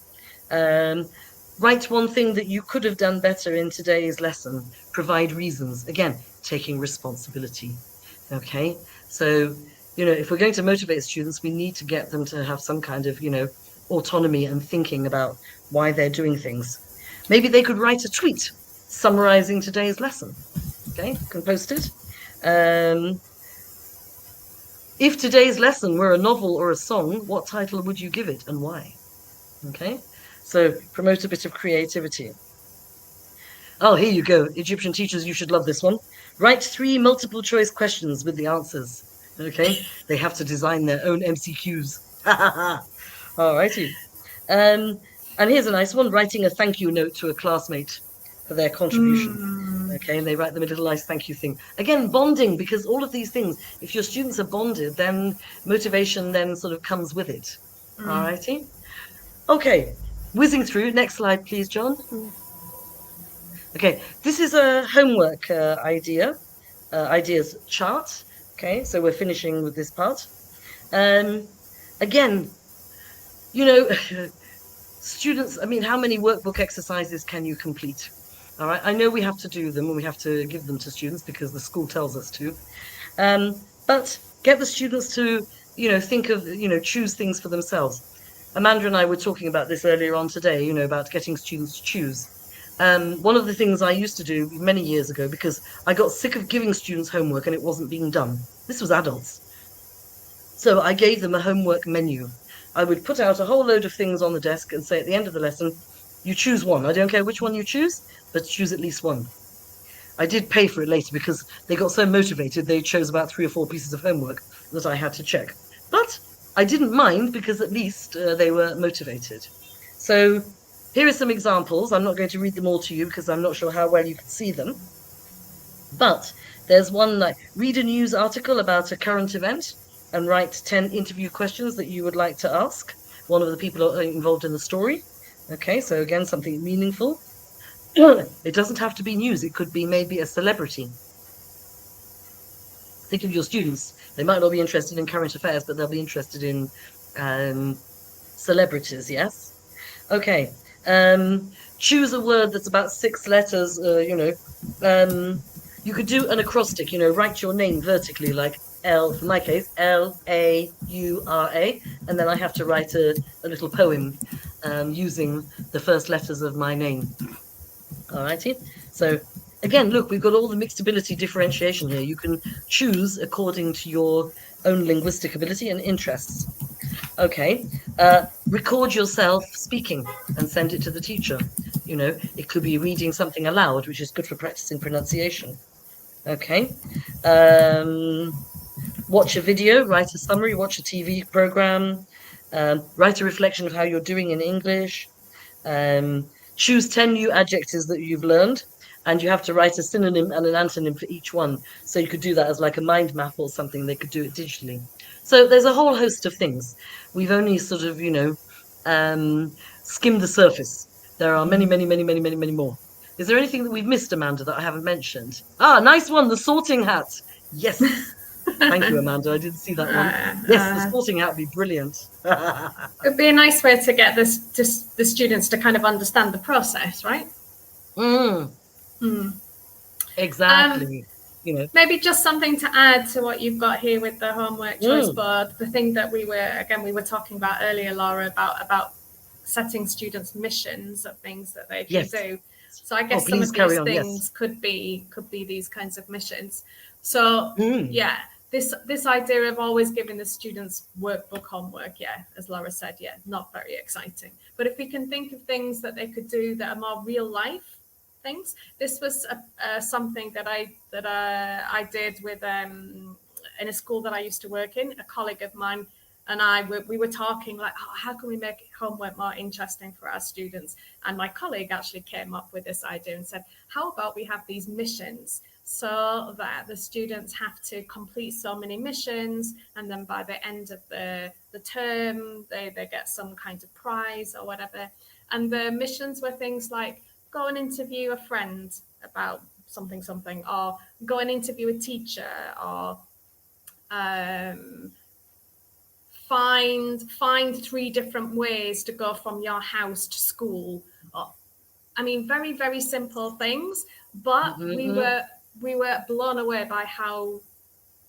Write one thing that you could have done better in today's lesson. Provide reasons. Again, taking responsibility. Okay, so if we're going to motivate students, we need to get them to have some kind of autonomy and thinking about why they're doing things. Maybe they could write a tweet summarizing today's lesson. Okay, you can post it. If today's lesson were a novel or a song, what title would you give it and why? Okay, so promote a bit of creativity. Oh, here you go. Egyptian teachers, you should love this one. Write 3 multiple choice questions with the answers. Okay, they have to design their own MCQs. All righty. And here's a nice one, writing a thank you note to a classmate for their contribution. Okay, and they write them a little nice thank you thing. Again, bonding, because all of these things, if your students are bonded, then motivation then sort of comes with it. All righty. Okay, whizzing through. Next slide, please, John. Okay, this is a homework ideas chart. Okay, so we're finishing with this part. Again, students, I mean, how many workbook exercises can you complete? All right, I know we have to do them and we have to give them to students because the school tells us to. But get the students to, think of, choose things for themselves. Amanda and I were talking about this earlier on today, about getting students to choose. One of the things I used to do many years ago, because I got sick of giving students homework and it wasn't being done. This was adults. So I gave them a homework menu. I would put out a whole load of things on the desk and say at the end of the lesson, you choose one. I don't care which one you choose, but choose at least one. I did pay for it later because they got so motivated, they chose about 3 or 4 pieces of homework that I had to check. But I didn't mind because at least they were motivated. So here are some examples. I'm not going to read them all to you because I'm not sure how well you can see them. But there's one like read a news article about a current event and write 10 interview questions that you would like to ask one of the people involved in the story. Okay, so again, something meaningful. It doesn't have to be news. It could be maybe a celebrity. Think of your students. They might not be interested in current affairs, but they'll be interested in celebrities, yes? Okay. Choose a word that's about 6 letters, you could do an acrostic, write your name vertically, like L, for my case, L-A-U-R-A, and then I have to write a little poem using the first letters of my name. All righty. So again, look, we've got all the mixed ability differentiation here. You can choose according to your own linguistic ability and interests. Okay. Record yourself speaking and send it to the teacher. It could be reading something aloud, which is good for practicing pronunciation. Okay. Watch a video, write a summary, watch a TV program, write a reflection of how you're doing in English. Choose 10 new adjectives that you've learned, and you have to write a synonym and an antonym for each one. So you could do that as like a mind map or something. They could do it digitally. So there's a whole host of things. We've only sort of, skimmed the surface. There are many, many, many, many, many, many more. Is there anything that we've missed, Amanda, that I haven't mentioned? Ah, nice one, the sorting hat. Yes. Thank you, Amanda. I didn't see that one. Yes, the sorting hat would be brilliant. It'd be a nice way to get the students to kind of understand the process, right? Exactly. Maybe just something to add to what you've got here with the homework choice board. The thing that we were talking about earlier, Laura, about setting students missions of things that they can do. So I guess some of these things could be these kinds of missions. So yeah, this idea of always giving the students workbook homework, as Laura said, not very exciting. But if we can think of things that they could do that are more real life things, this was something that I did with in a school that I used to work in. A colleague of mine and we were talking like, how can we make homework more interesting for our students? And my colleague actually came up with this idea and said, how about we have these missions so that the students have to complete so many missions, and then by the end of the term, they get some kind of prize or whatever. And the missions were things like go and interview a friend about something, or go and interview a teacher, or um, find 3 different ways to go from your house to school. Or, I mean, very, very simple things, but Mm-hmm. we were blown away by how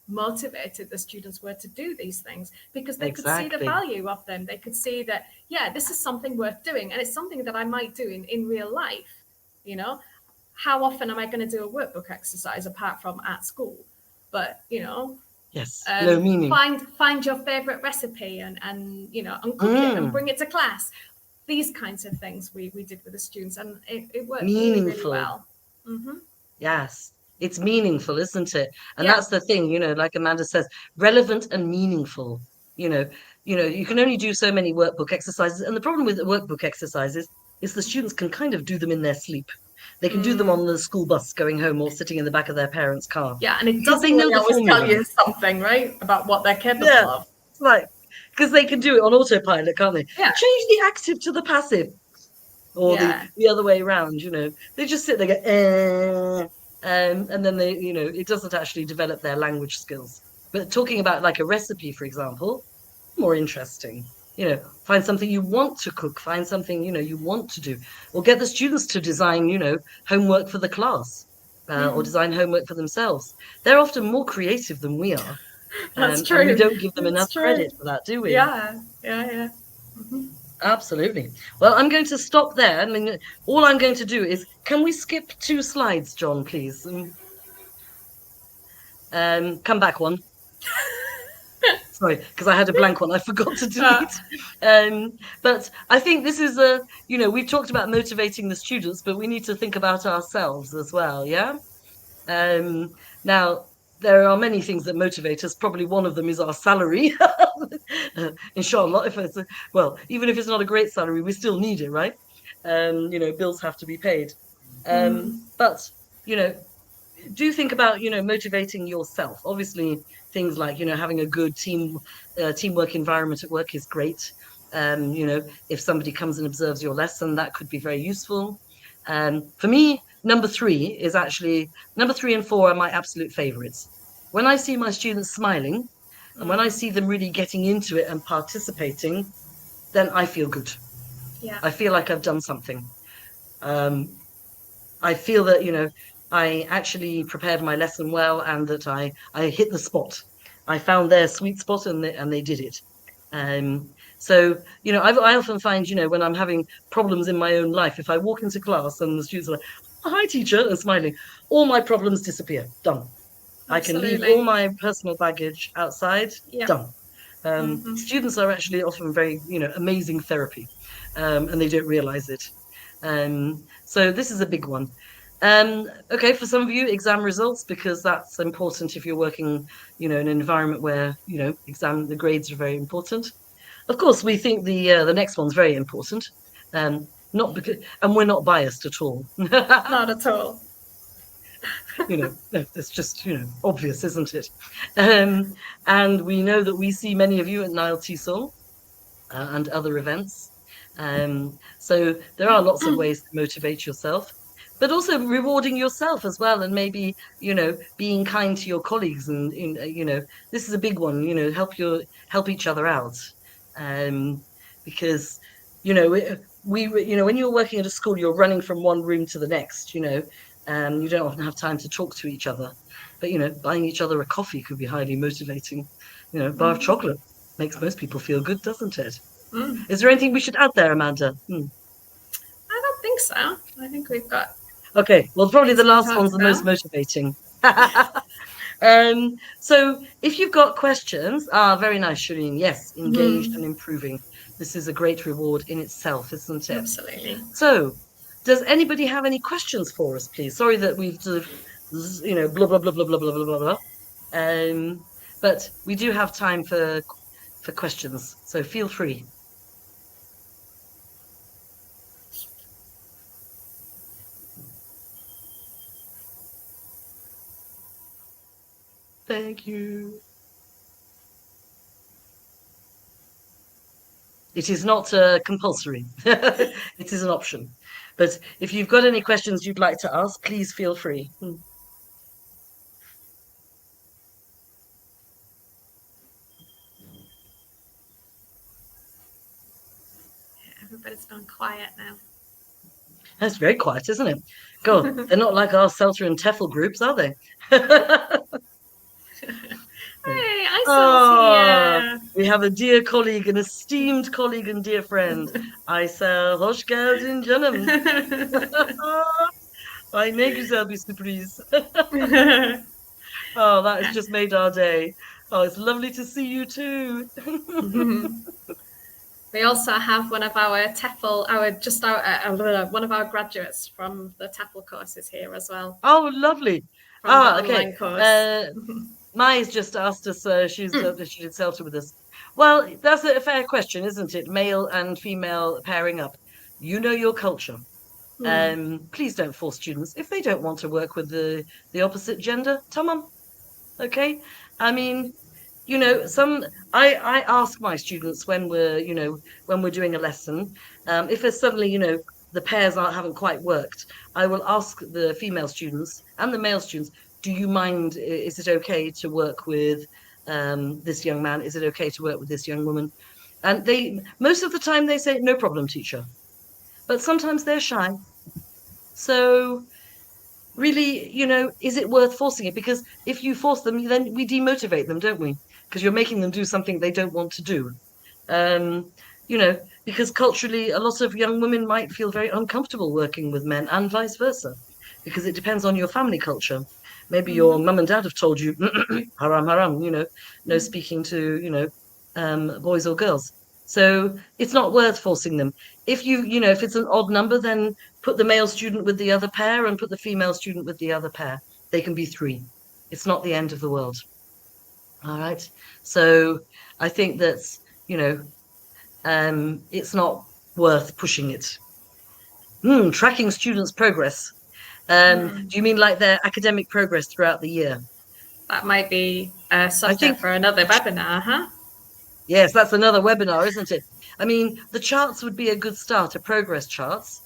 motivated the students were to do these things, because they could see the Exactly. value of them. They could see that, yeah, this is something worth doing, and it's something that I might do in real life. You know, how often am I going to do a workbook exercise apart from at school? But Yes. No meaning. find your favorite recipe and and cook it and Mm. bring it to class. These kinds of things we did with the students, and it worked really, really Meaningful. well. Hmm. Yes. It's meaningful, isn't it? And Yeah. that's the thing, like Amanda says, relevant and meaningful. You know, you can only do so many workbook exercises. And the problem with the workbook exercises is the students can kind of do them in their sleep. They can do them on the school bus going home or sitting in the back of their parents' car Yeah, and it because doesn't they know really the always tell formula. you something, right, about what they're capable Yeah. of. It's like, because they can do it on autopilot, can't they? Yeah. Change the active to the passive or the, Yeah. the other way around. They just sit there, go, and then it doesn't actually develop their language skills. But talking about like a recipe, for example, more interesting. Find something you want to cook, find something, you want to do, or get the students to design, homework for the class, or design homework for themselves. They're often more creative than we are. That's And we true. don't give them That's enough true. credit for that, do we? Yeah. Yeah. Yeah. Hmm. Absolutely. Well, I'm going to stop there. I mean, all I'm going to do is, can we skip 2 slides, John, please? Come back one. Sorry, because I had a blank one I forgot to Uh, delete. But I think this is we've talked about motivating the students, but we need to think about ourselves as well, yeah? Um, Now, there are many things that motivate us. Probably one of them is our salary. Inshallah, even if it's not a great salary, we still need it, right? Bills have to be paid. But, you know, do think about motivating yourself. Obviously, things like having a good teamwork environment at work is great. If somebody comes and observes your lesson, that could be very useful. For me, number 3 and 4 are my absolute favorites. When I see my students smiling and when I see them really getting into it and participating, then I feel good. yeah. I feel like I've done something. um, I feel that I actually prepared my lesson well, and that I hit the spot. I found their sweet spot, and they did it. So I often find when I'm having problems in my own life, if I walk into class and the students are like, "Oh, hi, teacher," and smiling, all my problems disappear. Done. I can leave all Absolutely. my personal baggage outside. Yeah. Done. Hmm. Students are actually often very amazing therapy, and they don't realize it. So this is a big one. Okay, for some of you, exam results, because that's important if you're working, in an environment where the grades are very important. Of course, we think the next one's very important. Not because, and we're not biased at all. Not at all. It's just obvious, isn't it? Um, and we know that we see many of you at Nile TESOL and other events. So there are lots of ways to motivate yourself, but also rewarding yourself as well, and maybe being kind to your colleagues, and this is a big one. Help each other out, because when you're working at a school, you're running from one room to the next. You don't often have time to talk to each other, but buying each other a coffee could be highly motivating. A bar of chocolate makes most people feel good, doesn't it? Mm. Is there anything we should add there, Amanda? I don't think so. I think we've got Okay, well, probably the things we've last talked one's the most about. motivating. So if you've got questions, very nice, Shireen. Yes, engaged and Mm. improving. This is a great reward in itself, isn't it? Absolutely. So, does anybody have any questions for us, please? Sorry that we've sort of, blah blah blah blah blah blah blah blah blah. But we do have time for questions, so feel free. Thank you. It is not compulsory. It is an option. But if you've got any questions you'd like to ask, please feel free. Everybody's gone quiet now. That's very quiet, isn't it? God, they're not like our Seltzer and Tefl groups, are they? Hey, Isel's Ah, here. we have a dear colleague, an esteemed colleague and dear friend. Aysel, hoş geldin canım. Ay ne güzel bir sürpriz. Oh, that has just made our day. Oh, it's lovely to see you too. We also have one of our TEFL, one of our graduates from the TEFL courses here as well. Oh, lovely. From the Okay. online course. Mai's just asked us, she did Celta with us. Well, that's a fair question, isn't it? Male and female pairing up. You know your culture. Please don't force students. If they don't want to work with the opposite gender, tamam. Okay. I mean, I ask my students when we're doing a lesson, if there's suddenly, the pairs haven't quite worked, I will ask the female students and the male students, do you mind, is it okay to work with this young man? Is it okay to work with this young woman? And most of the time they say, no problem, teacher. But sometimes they're shy. So really, is it worth forcing it? Because if you force them, then we demotivate them, don't we? Because you're making them do something they don't want to do. Because culturally, a lot of young women might feel very uncomfortable working with men and vice versa, because it depends on your family culture. Maybe your mum and dad have told you, haram, haram, no speaking to, boys or girls. So it's not worth forcing them. If if it's an odd number, then put the male student with the other pair and put the female student with the other pair. They can be 3. It's not the end of the world. All right. So I think that's, it's not worth pushing it. Tracking students' progress. Do you mean like their academic progress throughout the year? That might be a subject for another webinar, huh? Yes, that's another webinar, isn't it? I mean, the charts would be a good start, a progress charts,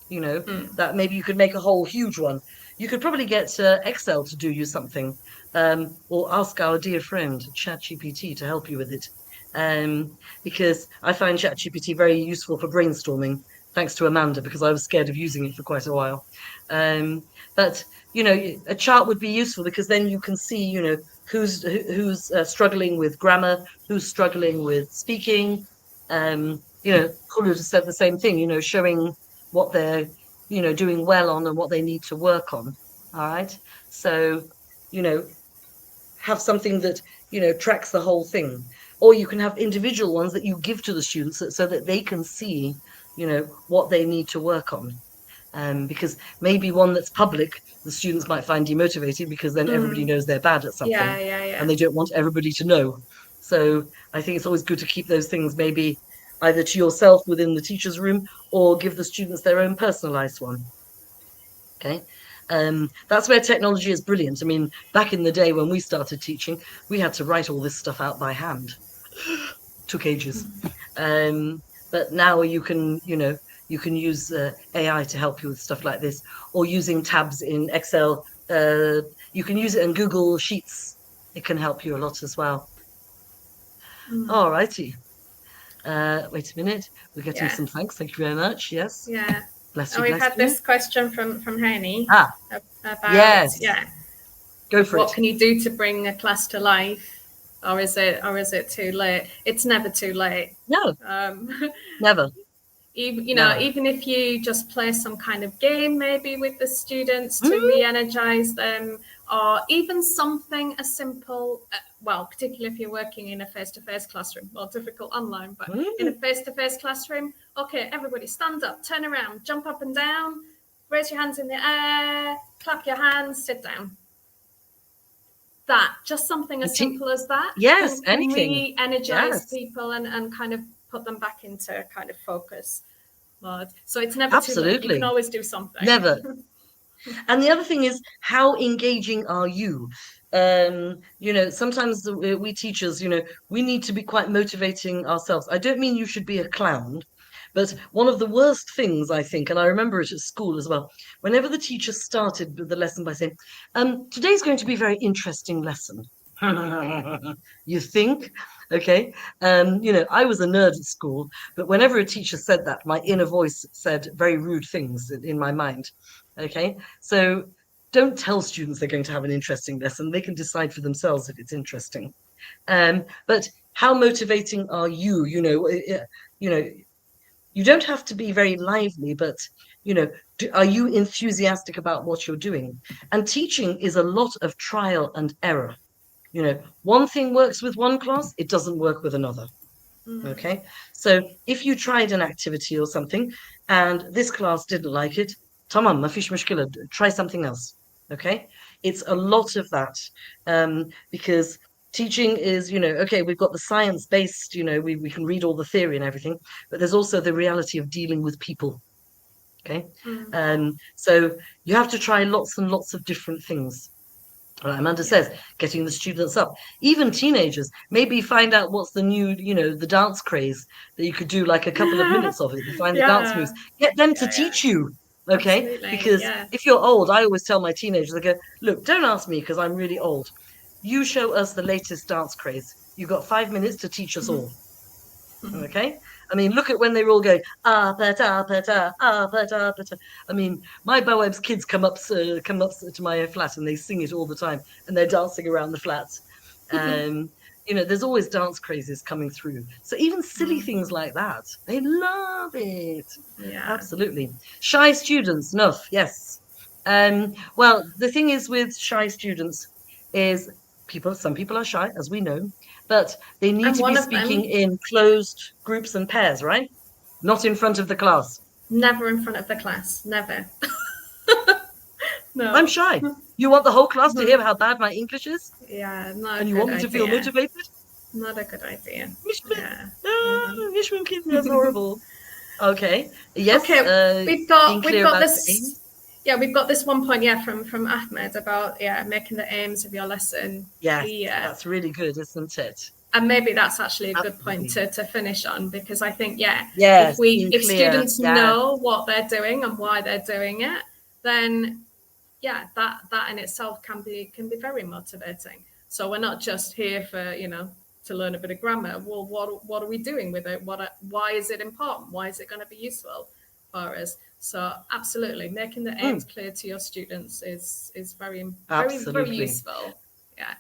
that maybe you could make a whole huge one. You could probably get Excel to do you something, or ask our dear friend ChatGPT to help you with it. Because I find ChatGPT very useful for brainstorming, thanks to Amanda, because I was scared of using it for quite a while. But a chart would be useful because then you can see, who's struggling with grammar, who's struggling with speaking. Kulu said the same thing, showing what they're, doing well on and what they need to work on. All right. So, have something that, tracks the whole thing. Or you can have individual ones that you give to the students so that they can see, what they need to work on. Because maybe one that's public, the students might find demotivating because then everybody knows they're bad at something. And they don't want everybody to know. So I think it's always good to keep those things maybe either to yourself within the teacher's room or give the students their own personalized one. Okay. That's where technology is brilliant. I mean, back in the day when we started teaching, we had to write all this stuff out by hand. Took ages. But now you can, you can use AI to help you with stuff like this, or using tabs in Excel. You can use it in Google Sheets. It can help you a lot as well. All righty. Wait a minute. We're getting some thanks. Thank you very much. Yes. Yeah. Bless you. We've had this question from Henny. About, yes. Yeah. Go for it. What can you do to bring a class to life? Or is it too late? It's never too late. No. Never. Even if you just play some kind of game maybe with the students to re-energize them, or even something as simple, particularly if you're working in a face-to-face classroom, more difficult online, but in a face-to-face classroom, okay, everybody stand up, turn around, jump up and down, raise your hands in the air, clap your hands, sit down. That, just something as simple as that. Yes, can anything. Re-energize people and kind of put them back into kind of focus mode. So it's never too late. You can always do something. Never. And the other thing is, how engaging are you? Sometimes we teachers, we need to be quite motivating ourselves. I don't mean you should be a clown, but one of the worst things, I think, and I remember it at school as well, whenever the teacher started the lesson by saying, today's going to be a very interesting lesson. You think? Okay. I was a nerd at school, but whenever a teacher said that, my inner voice said very rude things in my mind. Okay. So don't tell students they're going to have an interesting lesson. They can decide for themselves if it's interesting. But how motivating are you? You don't have to be very lively, but are you enthusiastic about what you're doing? And teaching is a lot of trial and error. One thing works with one class, it doesn't work with another. Okay, so if you tried an activity or something and this class didn't like it, tamam, ما فيش مشكلة, try something else. Okay, it's a lot of that, because teaching is, okay, we've got the science-based, we can read all the theory and everything, but there's also the reality of dealing with people. Okay, so you have to try lots and lots of different things. Like Amanda says, getting the students up, even teenagers, maybe find out what's the new, the dance craze that you could do like a couple of minutes of it and find the dance moves. Get them to teach you, okay? Absolutely, because if you're old, I always tell my teenagers, I go, look, don't ask me because I'm really old. You show us the latest dance craze. You've got 5 minutes to teach us all. Okay, I mean, look at when they were all going ah pata pata ah pata pata. I mean, my Boab's kids come up to my flat and they sing it all the time, and they're dancing around the flat. There's always dance crazes coming through. So even silly things like that, they love it. Yeah, absolutely. Shy students, no, yes. Well, the thing is with shy students is some people are shy, as we know, but they need to be speaking in closed groups and pairs, right? Not in front of the class. Never in front of the class, never. No. I'm shy. You want the whole class to hear how bad my English is? Yeah, not and you want me to feel motivated? Not a good idea. That's horrible. Okay. Yes. Okay. We've got this. Yeah, we've got this one point. Yeah, from Ahmed about making the aims of your lesson. Yeah, that's really good, isn't it? And maybe that's actually a good point to finish on, because I think if students know what they're doing and why they're doing it, then that in itself can be very motivating. So we're not just here for to learn a bit of grammar. Well, what are we doing with it? Why is it important? Why is it going to be useful for us? So absolutely, making the aims clear to your students is very useful. Yeah.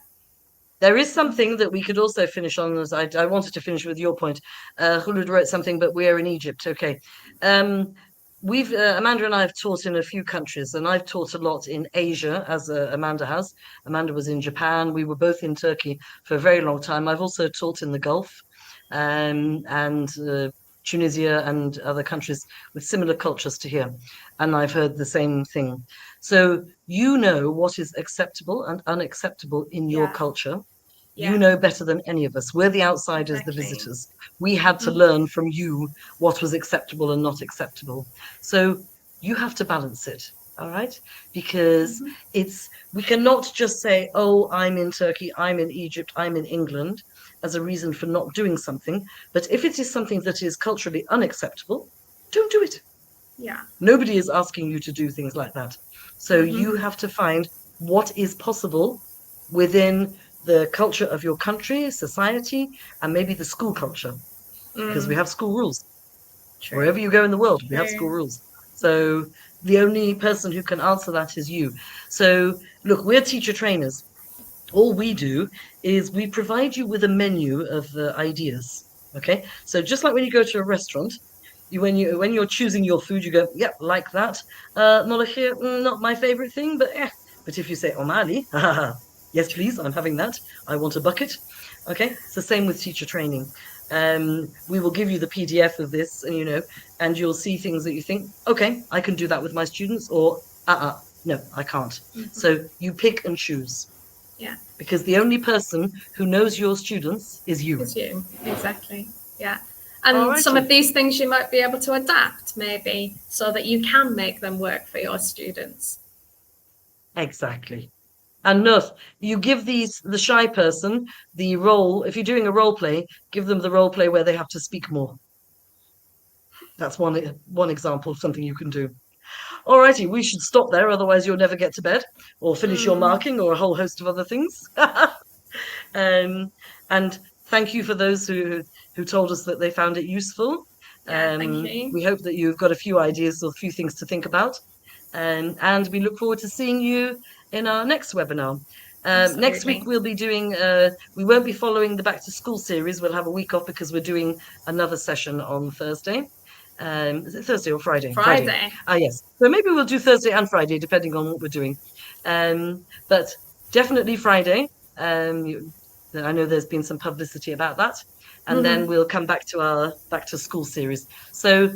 There is something that we could also finish on, as I wanted to finish with your point. Khulud wrote something, but we're in Egypt. Okay. Amanda and I have taught in a few countries, and I've taught a lot in Asia, as Amanda has. Amanda was in Japan. We were both in Turkey for a very long time. I've also taught in the Gulf, and Tunisia and other countries with similar cultures to here. And I've heard the same thing. So you know what is acceptable and unacceptable in your culture. You know better than any of us. We're the outsiders, the visitors. We had to learn from you what was acceptable and not acceptable. So you have to balance it, all right? Because we cannot just say, oh, I'm in Turkey, I'm in Egypt, I'm in England, as a reason for not doing something. But if it is something that is culturally unacceptable, don't do it. Yeah. Nobody is asking you to do things like that. So you have to find what is possible within the culture of your country, society, and maybe the school culture, because we have school rules. True. Wherever you go in the world, we have school rules. So the only person who can answer that is you. So look, we're teacher trainers. All we do is we provide you with a menu of ideas. Okay, so just like when you go to a restaurant, when you're choosing your food, you go, yep, like that. Molachir, not my favorite thing, but But if you say Omali, yes, please, I'm having that. I want a bucket. Okay, it's the same with teacher training. We will give you the PDF of this, and you'll see things that you think, okay, I can do that with my students, or no, I can't. So you pick and choose. Yeah. Because the only person who knows your students is you. Is you, exactly. Yeah. And some of these things you might be able to adapt, maybe, so that you can make them work for your students. Exactly. And Nuth, you give the shy person the role. If you're doing a role play, give them the role play where they have to speak more. That's one example of something you can do. Alrighty, we should stop there, otherwise you'll never get to bed or finish your marking or a whole host of other things. And thank you for those who told us that they found it useful. Yeah, thank you. We hope that you've got a few ideas or a few things to think about. And we look forward to seeing you in our next webinar. Next week we'll be doing, we won't be following the back to school series. We'll have a week off because we're doing another session on Thursday. Is it Thursday or Friday? Friday. Ah, yes. So maybe we'll do Thursday and Friday, depending on what we're doing. But definitely Friday. I know there's been some publicity about that. And then we'll come back to our back to school series. So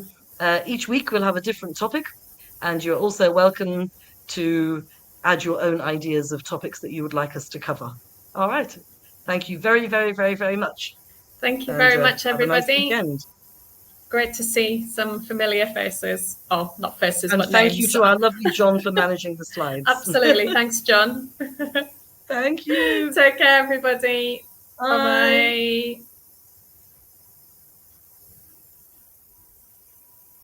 each week we'll have a different topic. And you're also welcome to add your own ideas of topics that you would like us to cover. All right. Thank you very, very, very, very much. Thank you very much, everybody. Have a nice weekend. Great to see some familiar faces. Oh, not faces, and but thank names. you to our lovely John for managing the slides. Absolutely. Thanks, John. Thank you. Take care, everybody. Bye-bye.